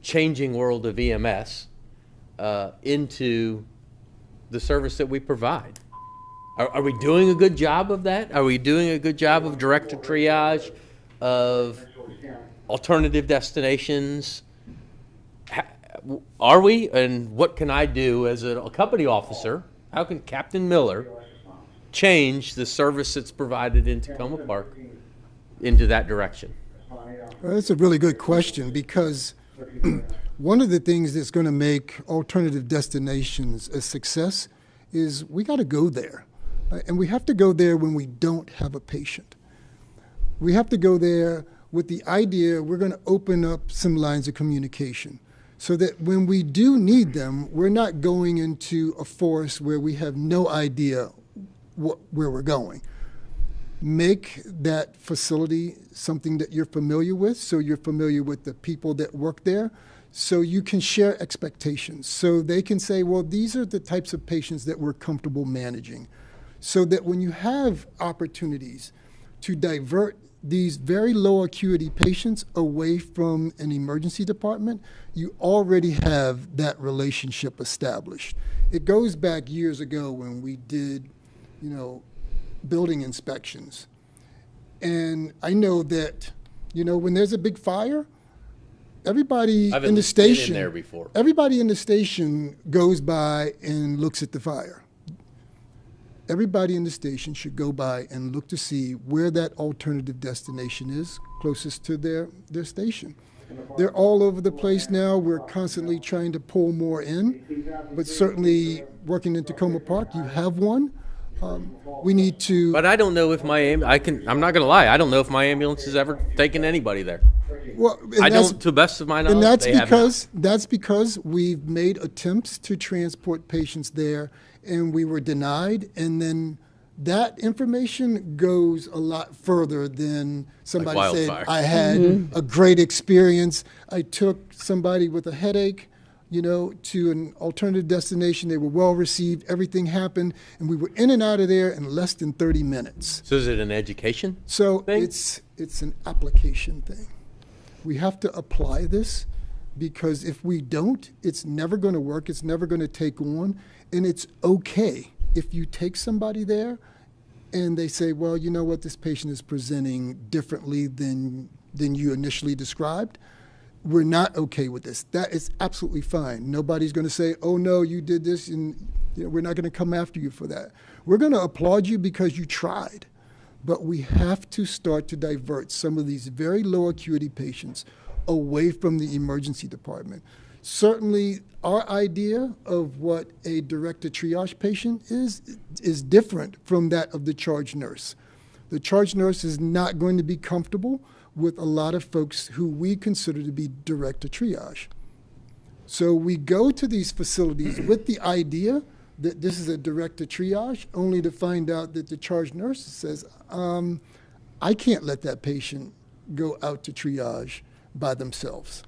changing world of EMS into the service that we provide? Are we doing a good job of that? Are we doing a good job of directed triage, of alternative destinations? Are we? And what can I do as a company officer? How can Captain Miller change the service that's provided in Tacoma Park into that direction? Well, that's a really good question, because one of the things that's going to make alternative destinations a success is we got to go there. And we have to go there when we don't have a patient. We have to go there with the idea we're going to open up some lines of communication so that when we do need them, we're not going into a forest where we have no idea where we're going. Make that facility something that you're familiar with, so you're familiar with the people that work there, so you can share expectations. So they can say, well, these are the types of patients that we're comfortable managing. So that when you have opportunities to divert these very low acuity patients away from an emergency department, you already have that relationship established. It goes back years ago when we did, building inspections. And I know that, when there's a big fire, everybody in the station, everybody in the station goes by and looks at the fire. Everybody in the station should go by and look to see where that alternative destination is closest to their station. They're all over the place now. We're constantly trying to pull more in, but certainly working in Tacoma Park, you have one. We need to. But I don't know if I'm not going to lie. I don't know if my ambulance has ever taken anybody there. Well, I don't, to the best of my knowledge. And that's because we've made attempts to transport patients there, and we were denied. And then that information goes a lot further than somebody like said, wildfire. I had a great experience. I took somebody with a headache, to an alternative destination. They were well received. Everything happened, and we were in and out of there in less than 30 minutes. So is it an education So thing? it's an application thing. We have to apply this, because if we don't, it's never going to work. It's never going to take on, and it's okay if you take somebody there and they say, well, you know what, this patient is presenting differently than you initially described. We're not okay with this. That is absolutely fine. Nobody's going to say, oh, no, you did this, and we're not going to come after you for that. We're going to applaud you because you tried. But we have to start to divert some of these very low acuity patients away from the emergency department. Certainly, our idea of what a directed triage patient is different from that of the charge nurse. The charge nurse is not going to be comfortable with a lot of folks who we consider to be directed triage. So we go to these facilities with the idea that this is a directed triage, only to find out that the charge nurse says, I can't let that patient go out to triage by themselves.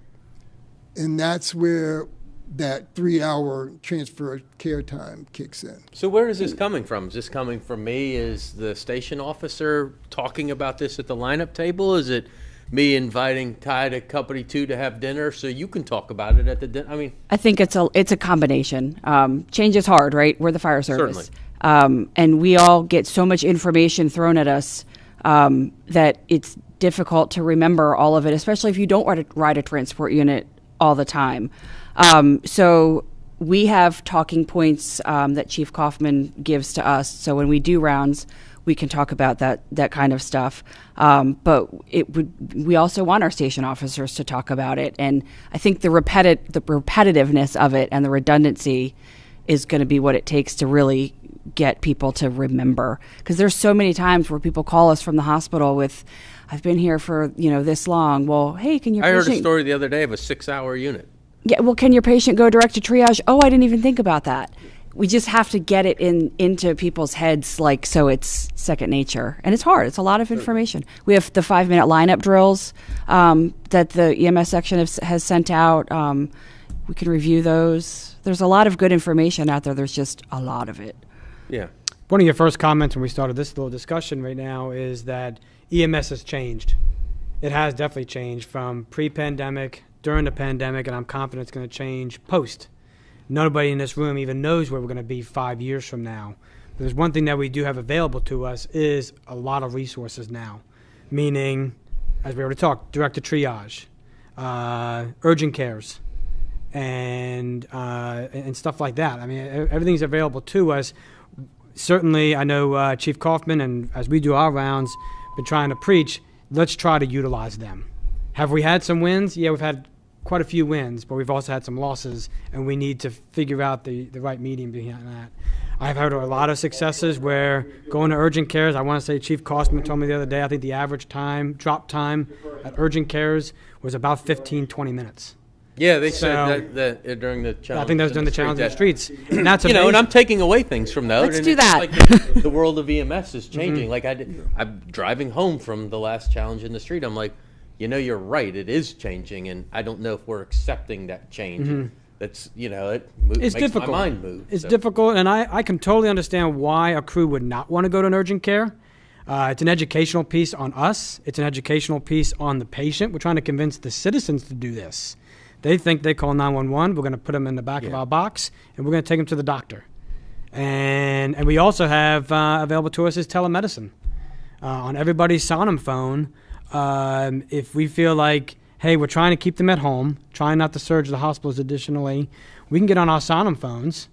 And that's where that 3-hour transfer of care time kicks in. So where is this coming from? Is this coming from me as the station officer talking about this at the lineup table? Is it me inviting Ty to Company 2 to have dinner so you can talk about it at the dinner? I think it's a combination. Change is hard, right? We're the fire service. Certainly. And we all get so much information thrown at us that it's difficult to remember all of it, especially if you don't ride a transport unit all the time. So we have talking points that Chief Kaufman gives to us. So when we do rounds, we can talk about that kind of stuff. But we also want our station officers to talk about it. And I think the repetitiveness of it and the redundancy is going to be what it takes to really get people to remember. Because there's so many times where people call us from the hospital with, I've been here for this long. Well, hey, can your I patient... heard a story the other day of a 6-hour unit. Yeah, well, can your patient go direct to triage? Oh, I didn't even think about that. We just have to get it into people's heads, so it's second nature. And it's hard. It's a lot of information. We have the 5-minute lineup drills that the EMS section has sent out. We can review those. There's a lot of good information out there. There's just a lot of it. Yeah. One of your first comments when we started this little discussion right now is that EMS has changed. It has definitely changed from pre-pandemic, during the pandemic, and I'm confident it's going to change post. Nobody in this room even knows where we're going to be 5 years from now. But there's one thing that we do have available to us is a lot of resources now, meaning, as we already talked, directed triage, urgent cares, and stuff like that. I mean, everything's available to us. Certainly, I know Chief Kaufman, and as we do our rounds, been trying to preach, let's try to utilize them. Have we had some wins? Yeah, we've had quite a few wins, but we've also had some losses, and we need to figure out the right medium behind that. I've had a lot of successes where going to urgent cares, I want to say Chief Kaufman told me the other day, I think the average drop time at urgent cares was about 15, 20 minutes. Yeah, they said that during the challenge. I think that was during the challenge in the streets. And that's amazing. And I'm taking away things from those. Let's do that. Like the world of EMS is changing. Like I'm driving home from the last challenge in the street. I'm like, you're right. It is changing, and I don't know if we're accepting that change. That's it makes difficult. My mind move. It's difficult, and I can totally understand why a crew would not want to go to an urgent care. It's an educational piece on us. It's an educational piece on the patient. We're trying to convince the citizens to do this. They think they call 911. We're going to put them in the back of our box, and we're going to take them to the doctor. And we also have available to us is telemedicine on everybody's Sonim phone. If we feel like, hey, we're trying to keep them at home, trying not to surge the hospitals additionally, we can get on our Sonim phones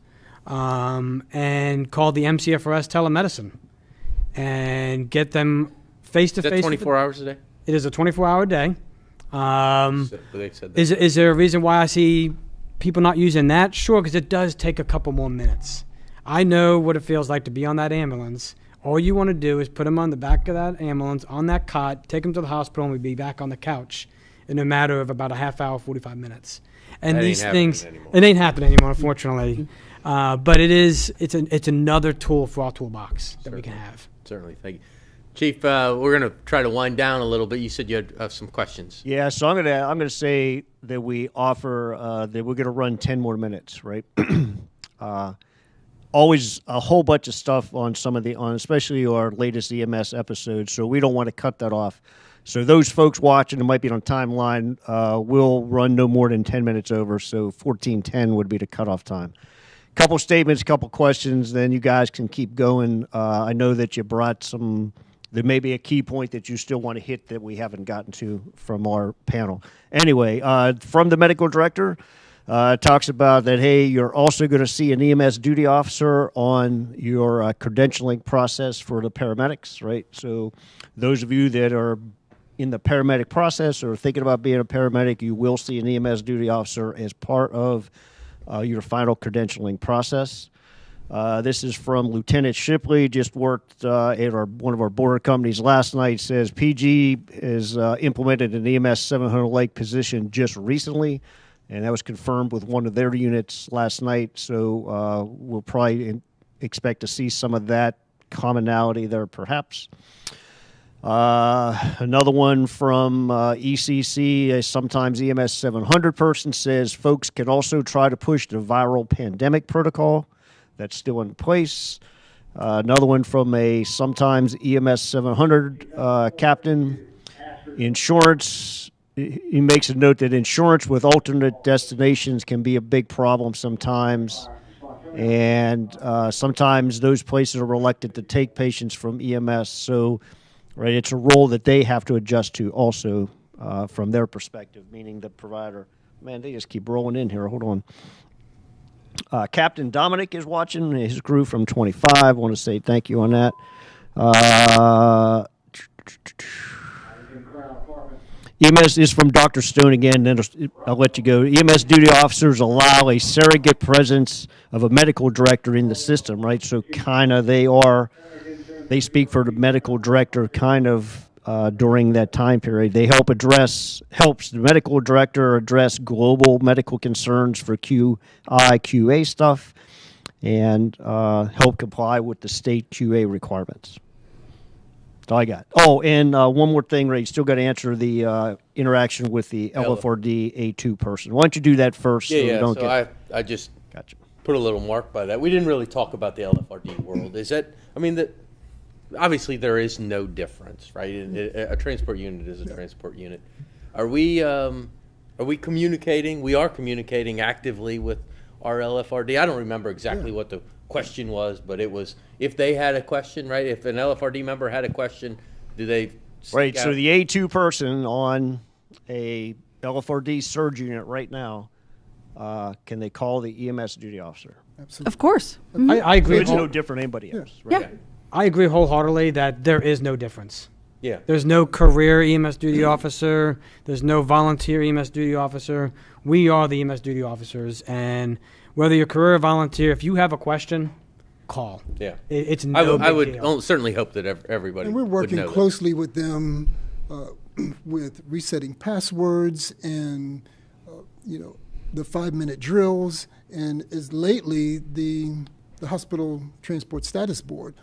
and call the MCFRS telemedicine and get them face-to-face. Is that 24 hours a day? It is a 24-hour day. They said that. Is there a reason why I see people not using that? Sure, because it does take a couple more minutes. I know what it feels like to be on that ambulance. All you want to do is put them on the back of that ambulance, on that cot, take them to the hospital, and we'd be back on the couch in a matter of about a half hour, 45 minutes. And that these things, anymore. it ain't happening anymore, unfortunately. But it's another tool for our toolbox that we can have. Certainly, thank you. Chief, we're going to try to wind down a little bit. You said you had some questions. Yeah, so I'm gonna say that we offer that we're gonna run 10 more minutes, right? Always a whole bunch of stuff on especially our latest EMS episodes, so we don't want to cut that off. So those folks watching that might be on timeline, will run no more than 10 minutes over, so 14:10 would be the cutoff time. Couple statements, couple questions, then you guys can keep going. I know that you brought there may be a key point that you still want to hit that we haven't gotten to from our panel. Anyway, from the medical director, talks about that, hey, you're also going to see an EMS duty officer on your credentialing process for the paramedics, right? So those of you that are in the paramedic process or thinking about being a paramedic, you will see an EMS duty officer as part of your final credentialing process. This is from Lieutenant Shipley, just worked at one of our border companies last night. Says PG has implemented an EMS 700 leg position just recently, and that was confirmed with one of their units last night. So we'll probably expect to see some of that commonality there, perhaps. Another one from ECC, a sometimes EMS 700 person, says folks can also try to push the viral pandemic protocol. That's still in place. Another one from a sometimes EMS 700 captain. Insurance, he makes a note that insurance with alternate destinations can be a big problem sometimes. And sometimes those places are reluctant to take patients from EMS. So, right, it's a role that they have to adjust to also from their perspective, meaning the provider. Man, they just keep rolling in here. Hold on. Captain Dominic is watching, his crew from 25. I want to say thank you on that. EMS is from Dr. Stone again, then I'll let you go. EMS duty officers allow a surrogate presence of a medical director in the system, right? So kind of they speak for the medical director kind of during that time period. They helps the medical director address global medical concerns for QA stuff and help comply with the state QA requirements. That's all I got. Oh, and one more thing, Ray, you still got to answer the interaction with the LFRD A2 person. Why don't you do that first? I just put a little mark by that. We didn't really talk about the LFRD world. Obviously, there is no difference, right? A transport unit is a transport unit. Are we communicating? We are communicating actively with our LFRD. I don't remember exactly what the question was, but it was if they had a question, right? If an LFRD member had a question, do they? Right. So the A2 person on a LFRD surge unit right now, can they call the EMS duty officer? Absolutely. Of course. Mm-hmm. I agree. It's no different than anybody else. Right? Yeah. I agree wholeheartedly that there is no difference. Yeah. There's no career EMS duty officer. There's no volunteer EMS duty officer. We are the EMS duty officers, and whether you're career or volunteer, if you have a question, call. Yeah. It's no I would big deal. certainly hope that everybody. And we're working would know closely with them with resetting passwords and the 5-minute drills, and as lately the hospital transport status board.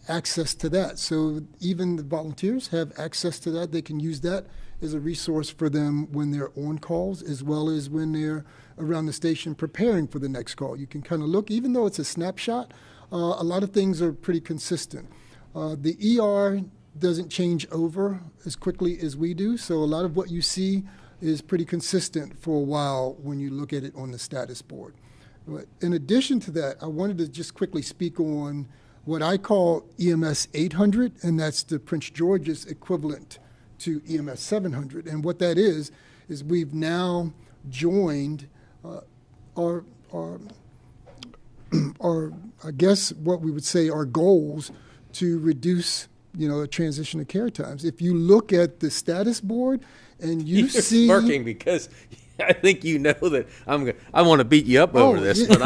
Access to that. So even the volunteers have access to that. They can use that as a resource for them when they're on calls as well as when they're around the station preparing for the next call. You can kind of look, even though it's a snapshot, a lot of things are pretty consistent. The ER doesn't change over as quickly as we do, so a lot of what you see is pretty consistent for a while when you look at it on the status board. But in addition to that, I wanted to just quickly speak on what I call EMS 800, and that's the Prince George's equivalent to EMS 700. And what that is we've now joined our I guess what we would say our goals to reduce, transition of care times. If you look at the status board and you You're see... smirking because I think you know that I want to beat you up over this, but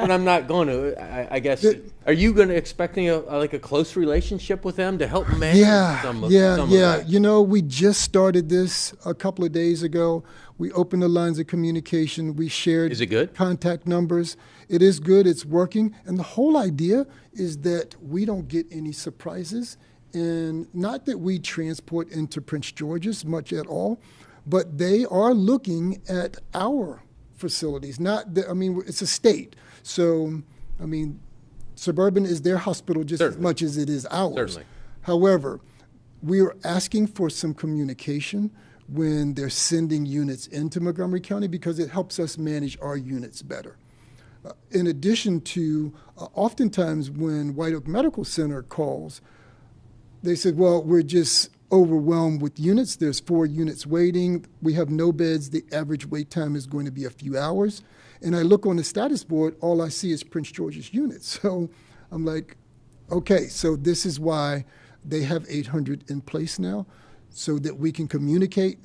I'm not going to. I guess. Are you going to expecting a close relationship with them to help manage some of that? You know, we just started this a couple of days ago. We opened the lines of communication. We shared Is it good? Contact numbers. It is good. It's working. And the whole idea is that we don't get any surprises. And not that we transport into Prince George's much at all, but they are looking at our facilities. It's a state. So, Suburban is their hospital just as much as it is ours. Certainly. However, we are asking for some communication when they're sending units into Montgomery County because it helps us manage our units better. In addition to, oftentimes when White Oak Medical Center calls, they said, well, we're just overwhelmed with units. There's 4 units waiting. We have no beds. The average wait time is going to be a few hours. And I look on the status board, all I see is Prince George's units. So I'm like, okay, so this is why they have 800 in place now, so that we can communicate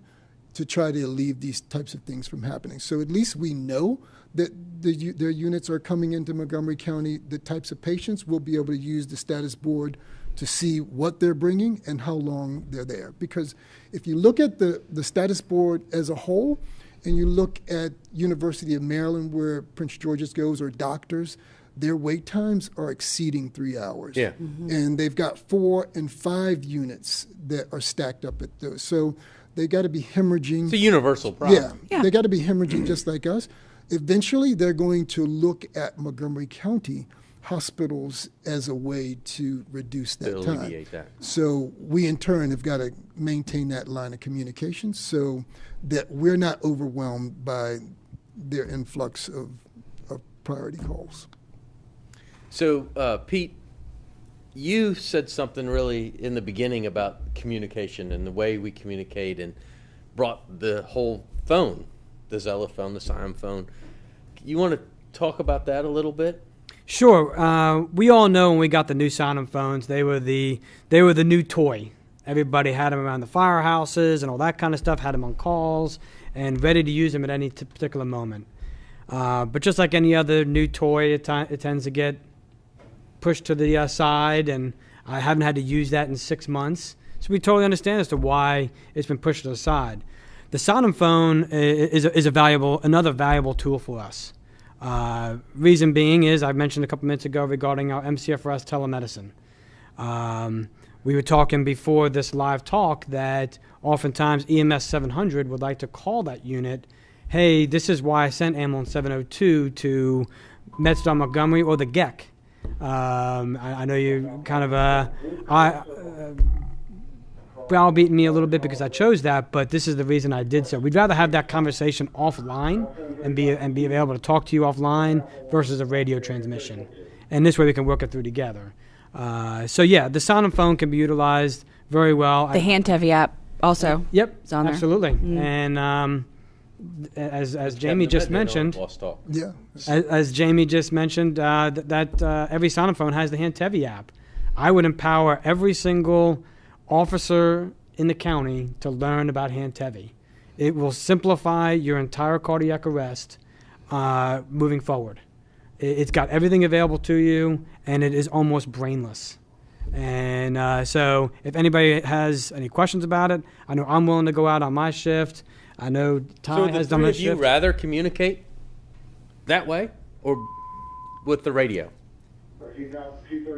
to try to alleviate these types of things from happening. So at least we know that their units are coming into Montgomery County. The types of patients will be able to use the status board to see what they're bringing and how long they're there. Because if you look at the status board as a whole, and you look at University of Maryland, where Prince George's goes, or doctors, their wait times are exceeding 3 hours. Yeah. Mm-hmm. And they've got 4 and 5 units that are stacked up at those. So they got to be hemorrhaging. It's a universal problem. Yeah. They got to be hemorrhaging just like us. Eventually, they're going to look at Montgomery County hospitals as a way to reduce that to time. alleviate that. So we, in turn, have got to maintain that line of communication so that we're not overwhelmed by their influx of priority calls. So, Pete, you said something really in the beginning about communication and the way we communicate, and brought the whole phone, the Zella phone, the Siam phone. You want to talk about that a little bit? Sure. We all know when we got the new Siam phones, they were the new toy. Everybody had them around the firehouses and all that kind of stuff, had them on calls and ready to use them at any particular moment. But just like any other new toy, it tends to get pushed to the side, and I haven't had to use that in 6 months. So we totally understand as to why it's been pushed to the side. The Siam phone is another valuable tool for us. Reason being is, I mentioned a couple minutes ago regarding our MCFRS telemedicine. We were talking before this live talk that oftentimes EMS 700 would like to call that unit, hey, this is why I sent ambulance 702 to MedStar Montgomery or the GEC. I know you kind of browbeating me a little bit because I chose that, but this is the reason I did so. We'd rather have that conversation offline and be able to talk to you offline versus a radio transmission. And this way we can work it through together. So yeah, the Siam phone can be utilized very well. The HandTevi app also. Yep, it's on there. Absolutely. And as Jamie just mentioned, as Jamie just mentioned, that every Siam phone has the HandTevi app. I would empower every single officer in the county to learn about HandTevi. It will simplify your entire cardiac arrest moving forward. It's got everything available to you, and it is almost brainless. And so if anybody has any questions about it, I know I'm willing to go out on my shift. I know Ty has done his shift. Would you rather communicate that way or with the radio?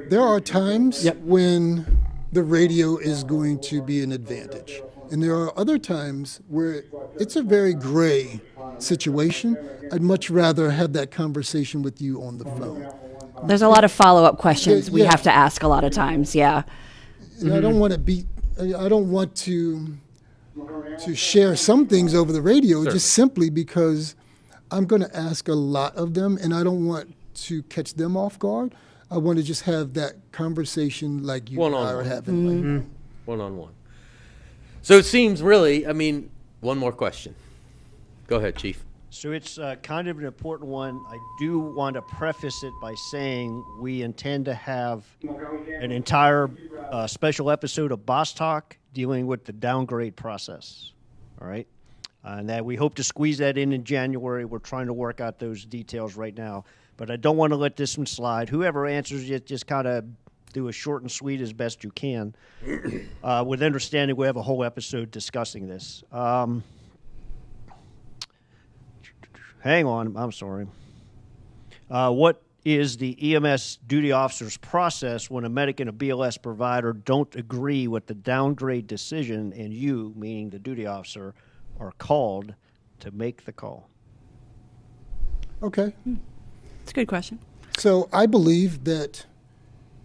There are times when the radio is going to be an advantage. And there are other times where it's a very gray situation. I'd much rather have that conversation with you on the phone. There's a lot of follow-up questions we have to ask a lot of times, yeah. And I don't want to share some things over the radio just simply because I'm going to ask a lot of them, and I don't want to catch them off guard. I want to just have that conversation like you and I are having. One-on-one. So it seems really, one more question. Go ahead, Chief. So it's kind of an important one. I do want to preface it by saying we intend to have an entire special episode of Boss Talk dealing with the downgrade process. All right. And that we hope to squeeze that in January. We're trying to work out those details right now. But I don't want to let this one slide. Whoever answers it, just kind of do a short and sweet as best you can, with understanding we have a whole episode discussing this. Hang on, I'm sorry. What is the EMS duty officer's process when a medic and a BLS provider don't agree with the downgrade decision and you, meaning the duty officer, are called to make the call? Okay. It's a good question. So I believe that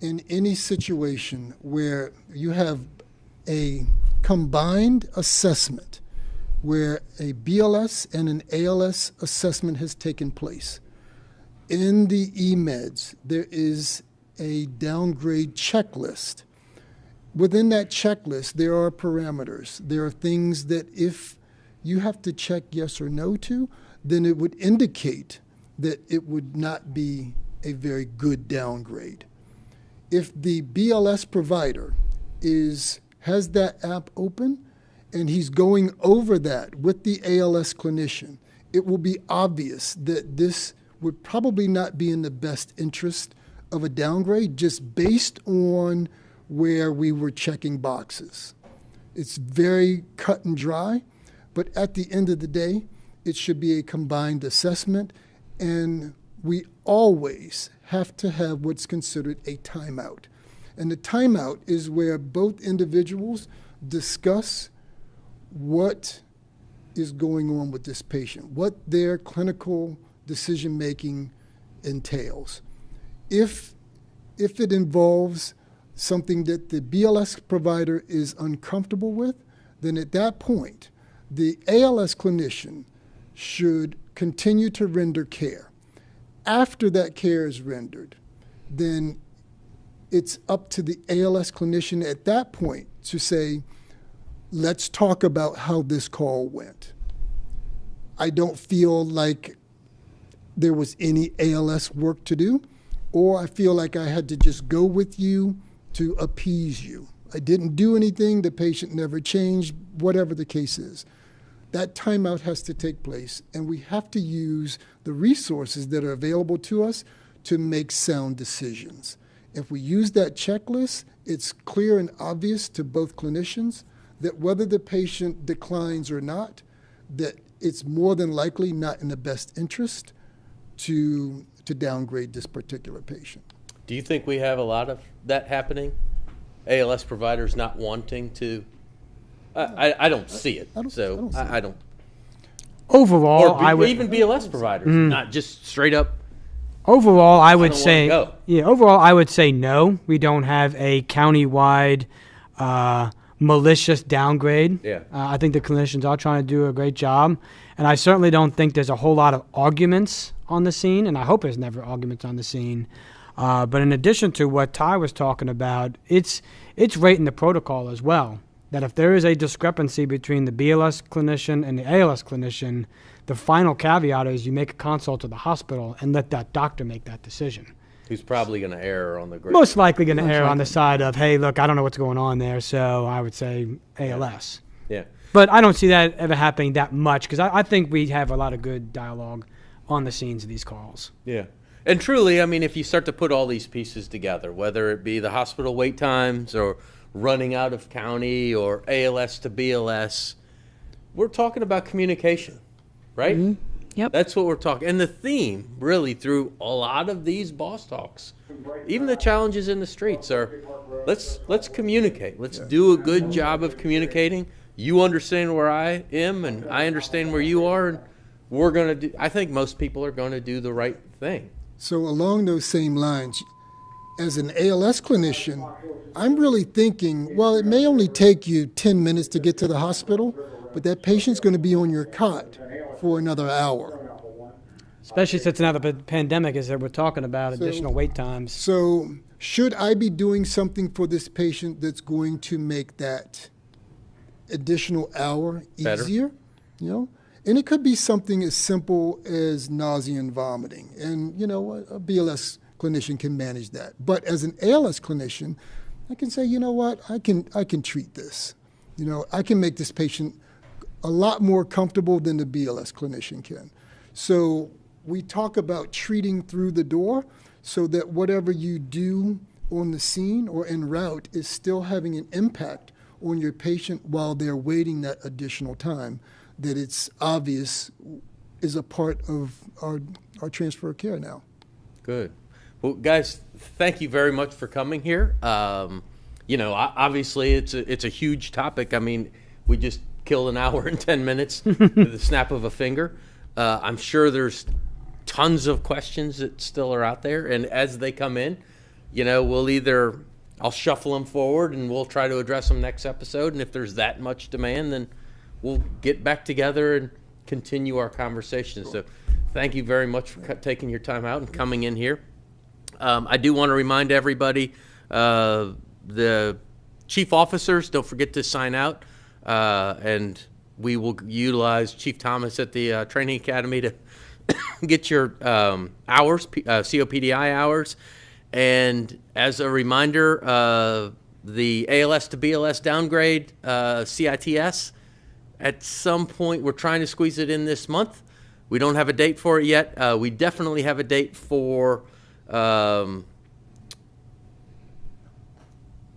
in any situation where you have a combined assessment, where a BLS and an ALS assessment has taken place, in the EMEDS, there is a downgrade checklist. Within that checklist, there are parameters. There are things that if you have to check yes or no to, then it would indicate that it would not be a very good downgrade. If the BLS provider has that app open and he's going over that with the ALS clinician, it will be obvious that this would probably not be in the best interest of a downgrade just based on where we were checking boxes. It's very cut and dry, but at the end of the day, it should be a combined assessment, and we always have to have what's considered a timeout. And the timeout is where both individuals discuss what is going on with this patient, what their clinical decision-making entails. If it involves something that the BLS provider is uncomfortable with, then at that point, the ALS clinician should continue to render care. After that care is rendered, then it's up to the ALS clinician at that point to say, let's talk about how this call went. I don't feel like there was any ALS work to do, or I feel like I had to just go with you to appease you. I didn't do anything, the patient never changed, whatever the case is. That timeout has to take place, and we have to use the resources that are available to us to make sound decisions. If we use that checklist, it's clear and obvious to both clinicians that whether the patient declines or not, that it's more than likely not in the best interest to downgrade this particular patient. Do you think we have a lot of that happening? ALS providers not wanting to? I don't see it. I don't. Overall, I would even BLS providers, not just straight up. Overall, I would say go. Yeah. Overall, I would say no. We don't have a countywide malicious downgrade. Yeah. I think the clinicians are trying to do a great job, and I certainly don't think there's a whole lot of arguments on the scene, and I hope there's never arguments on the scene. But in addition to what Ty was talking about, it's right in the protocol as well, that if there is a discrepancy between the BLS clinician and the ALS clinician, the final caveat is you make a consult to the hospital and let that doctor make that decision. Who's probably going to err on the grade. Most likely going to err on the side of, hey, look, I don't know what's going on there, so I would say ALS. Yeah. But I don't see that ever happening that much because I think we have a lot of good dialogue on the scenes of these calls. Yeah. And truly, I mean, if you start to put all these pieces together, whether it be the hospital wait times or running out of county or ALS to BLS, we're talking about communication, right? Mm-hmm. Yep. That's what we're talking. And the theme, really, through a lot of these boss talks, even the challenges in the streets are, let's communicate. Let's do a good job of communicating. You understand where I am, and I understand where you are, and we're going to do. I think most people are going to do the right thing. So along those same lines, as an ALS clinician, I'm really thinking, well, it may only take you 10 minutes to get to the hospital, but that patient's going to be on your cot for another hour. Especially since now the pandemic is that we're talking about additional wait times. So should I be doing something for this patient that's going to make that additional hour easier? You know? And it could be something as simple as nausea and vomiting. And, you know, a BLS clinician can manage that. But as an ALS clinician, I can say, you know what, I can treat this. You know, I can make this patient a lot more comfortable than the BLS clinician can. So we talk about treating through the door so that whatever you do on the scene or en route is still having an impact on your patient while they're waiting that additional time, that it's obvious is a part of our transfer of care now. Good. Well, guys, thank you very much for coming here. Obviously it's a huge topic. I mean, we just killed an hour and 10 minutes with the snap of a finger. I'm sure there's tons of questions that still are out there, and as they come in, I'll shuffle them forward and we'll try to address them next episode. And if there's that much demand, then we'll get back together and continue our conversation. So thank you very much for taking your time out and coming in here. I do want to remind everybody, the chief officers, don't forget to sign out. And we will utilize Chief Thomas at the Training Academy to get your hours, COPDI hours. And as a reminder, the ALS to BLS downgrade, CITS, at some point we're trying to squeeze it in this month. We don't have a date for it yet. We definitely have a date for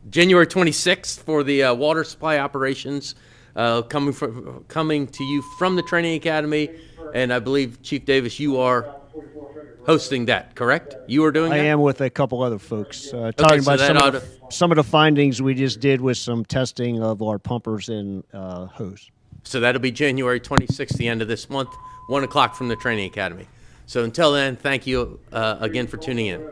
January 26th for the water supply operations coming to you from the Training Academy. And I believe, Chief Davis, you are hosting that, correct? You are doing that? I am with a couple other folks, talking about some of the findings we just did with some testing of our pumpers and hose. So that'll be January 26th, the end of this month, 1 o'clock from the Training Academy. So until then, thank you again for tuning in.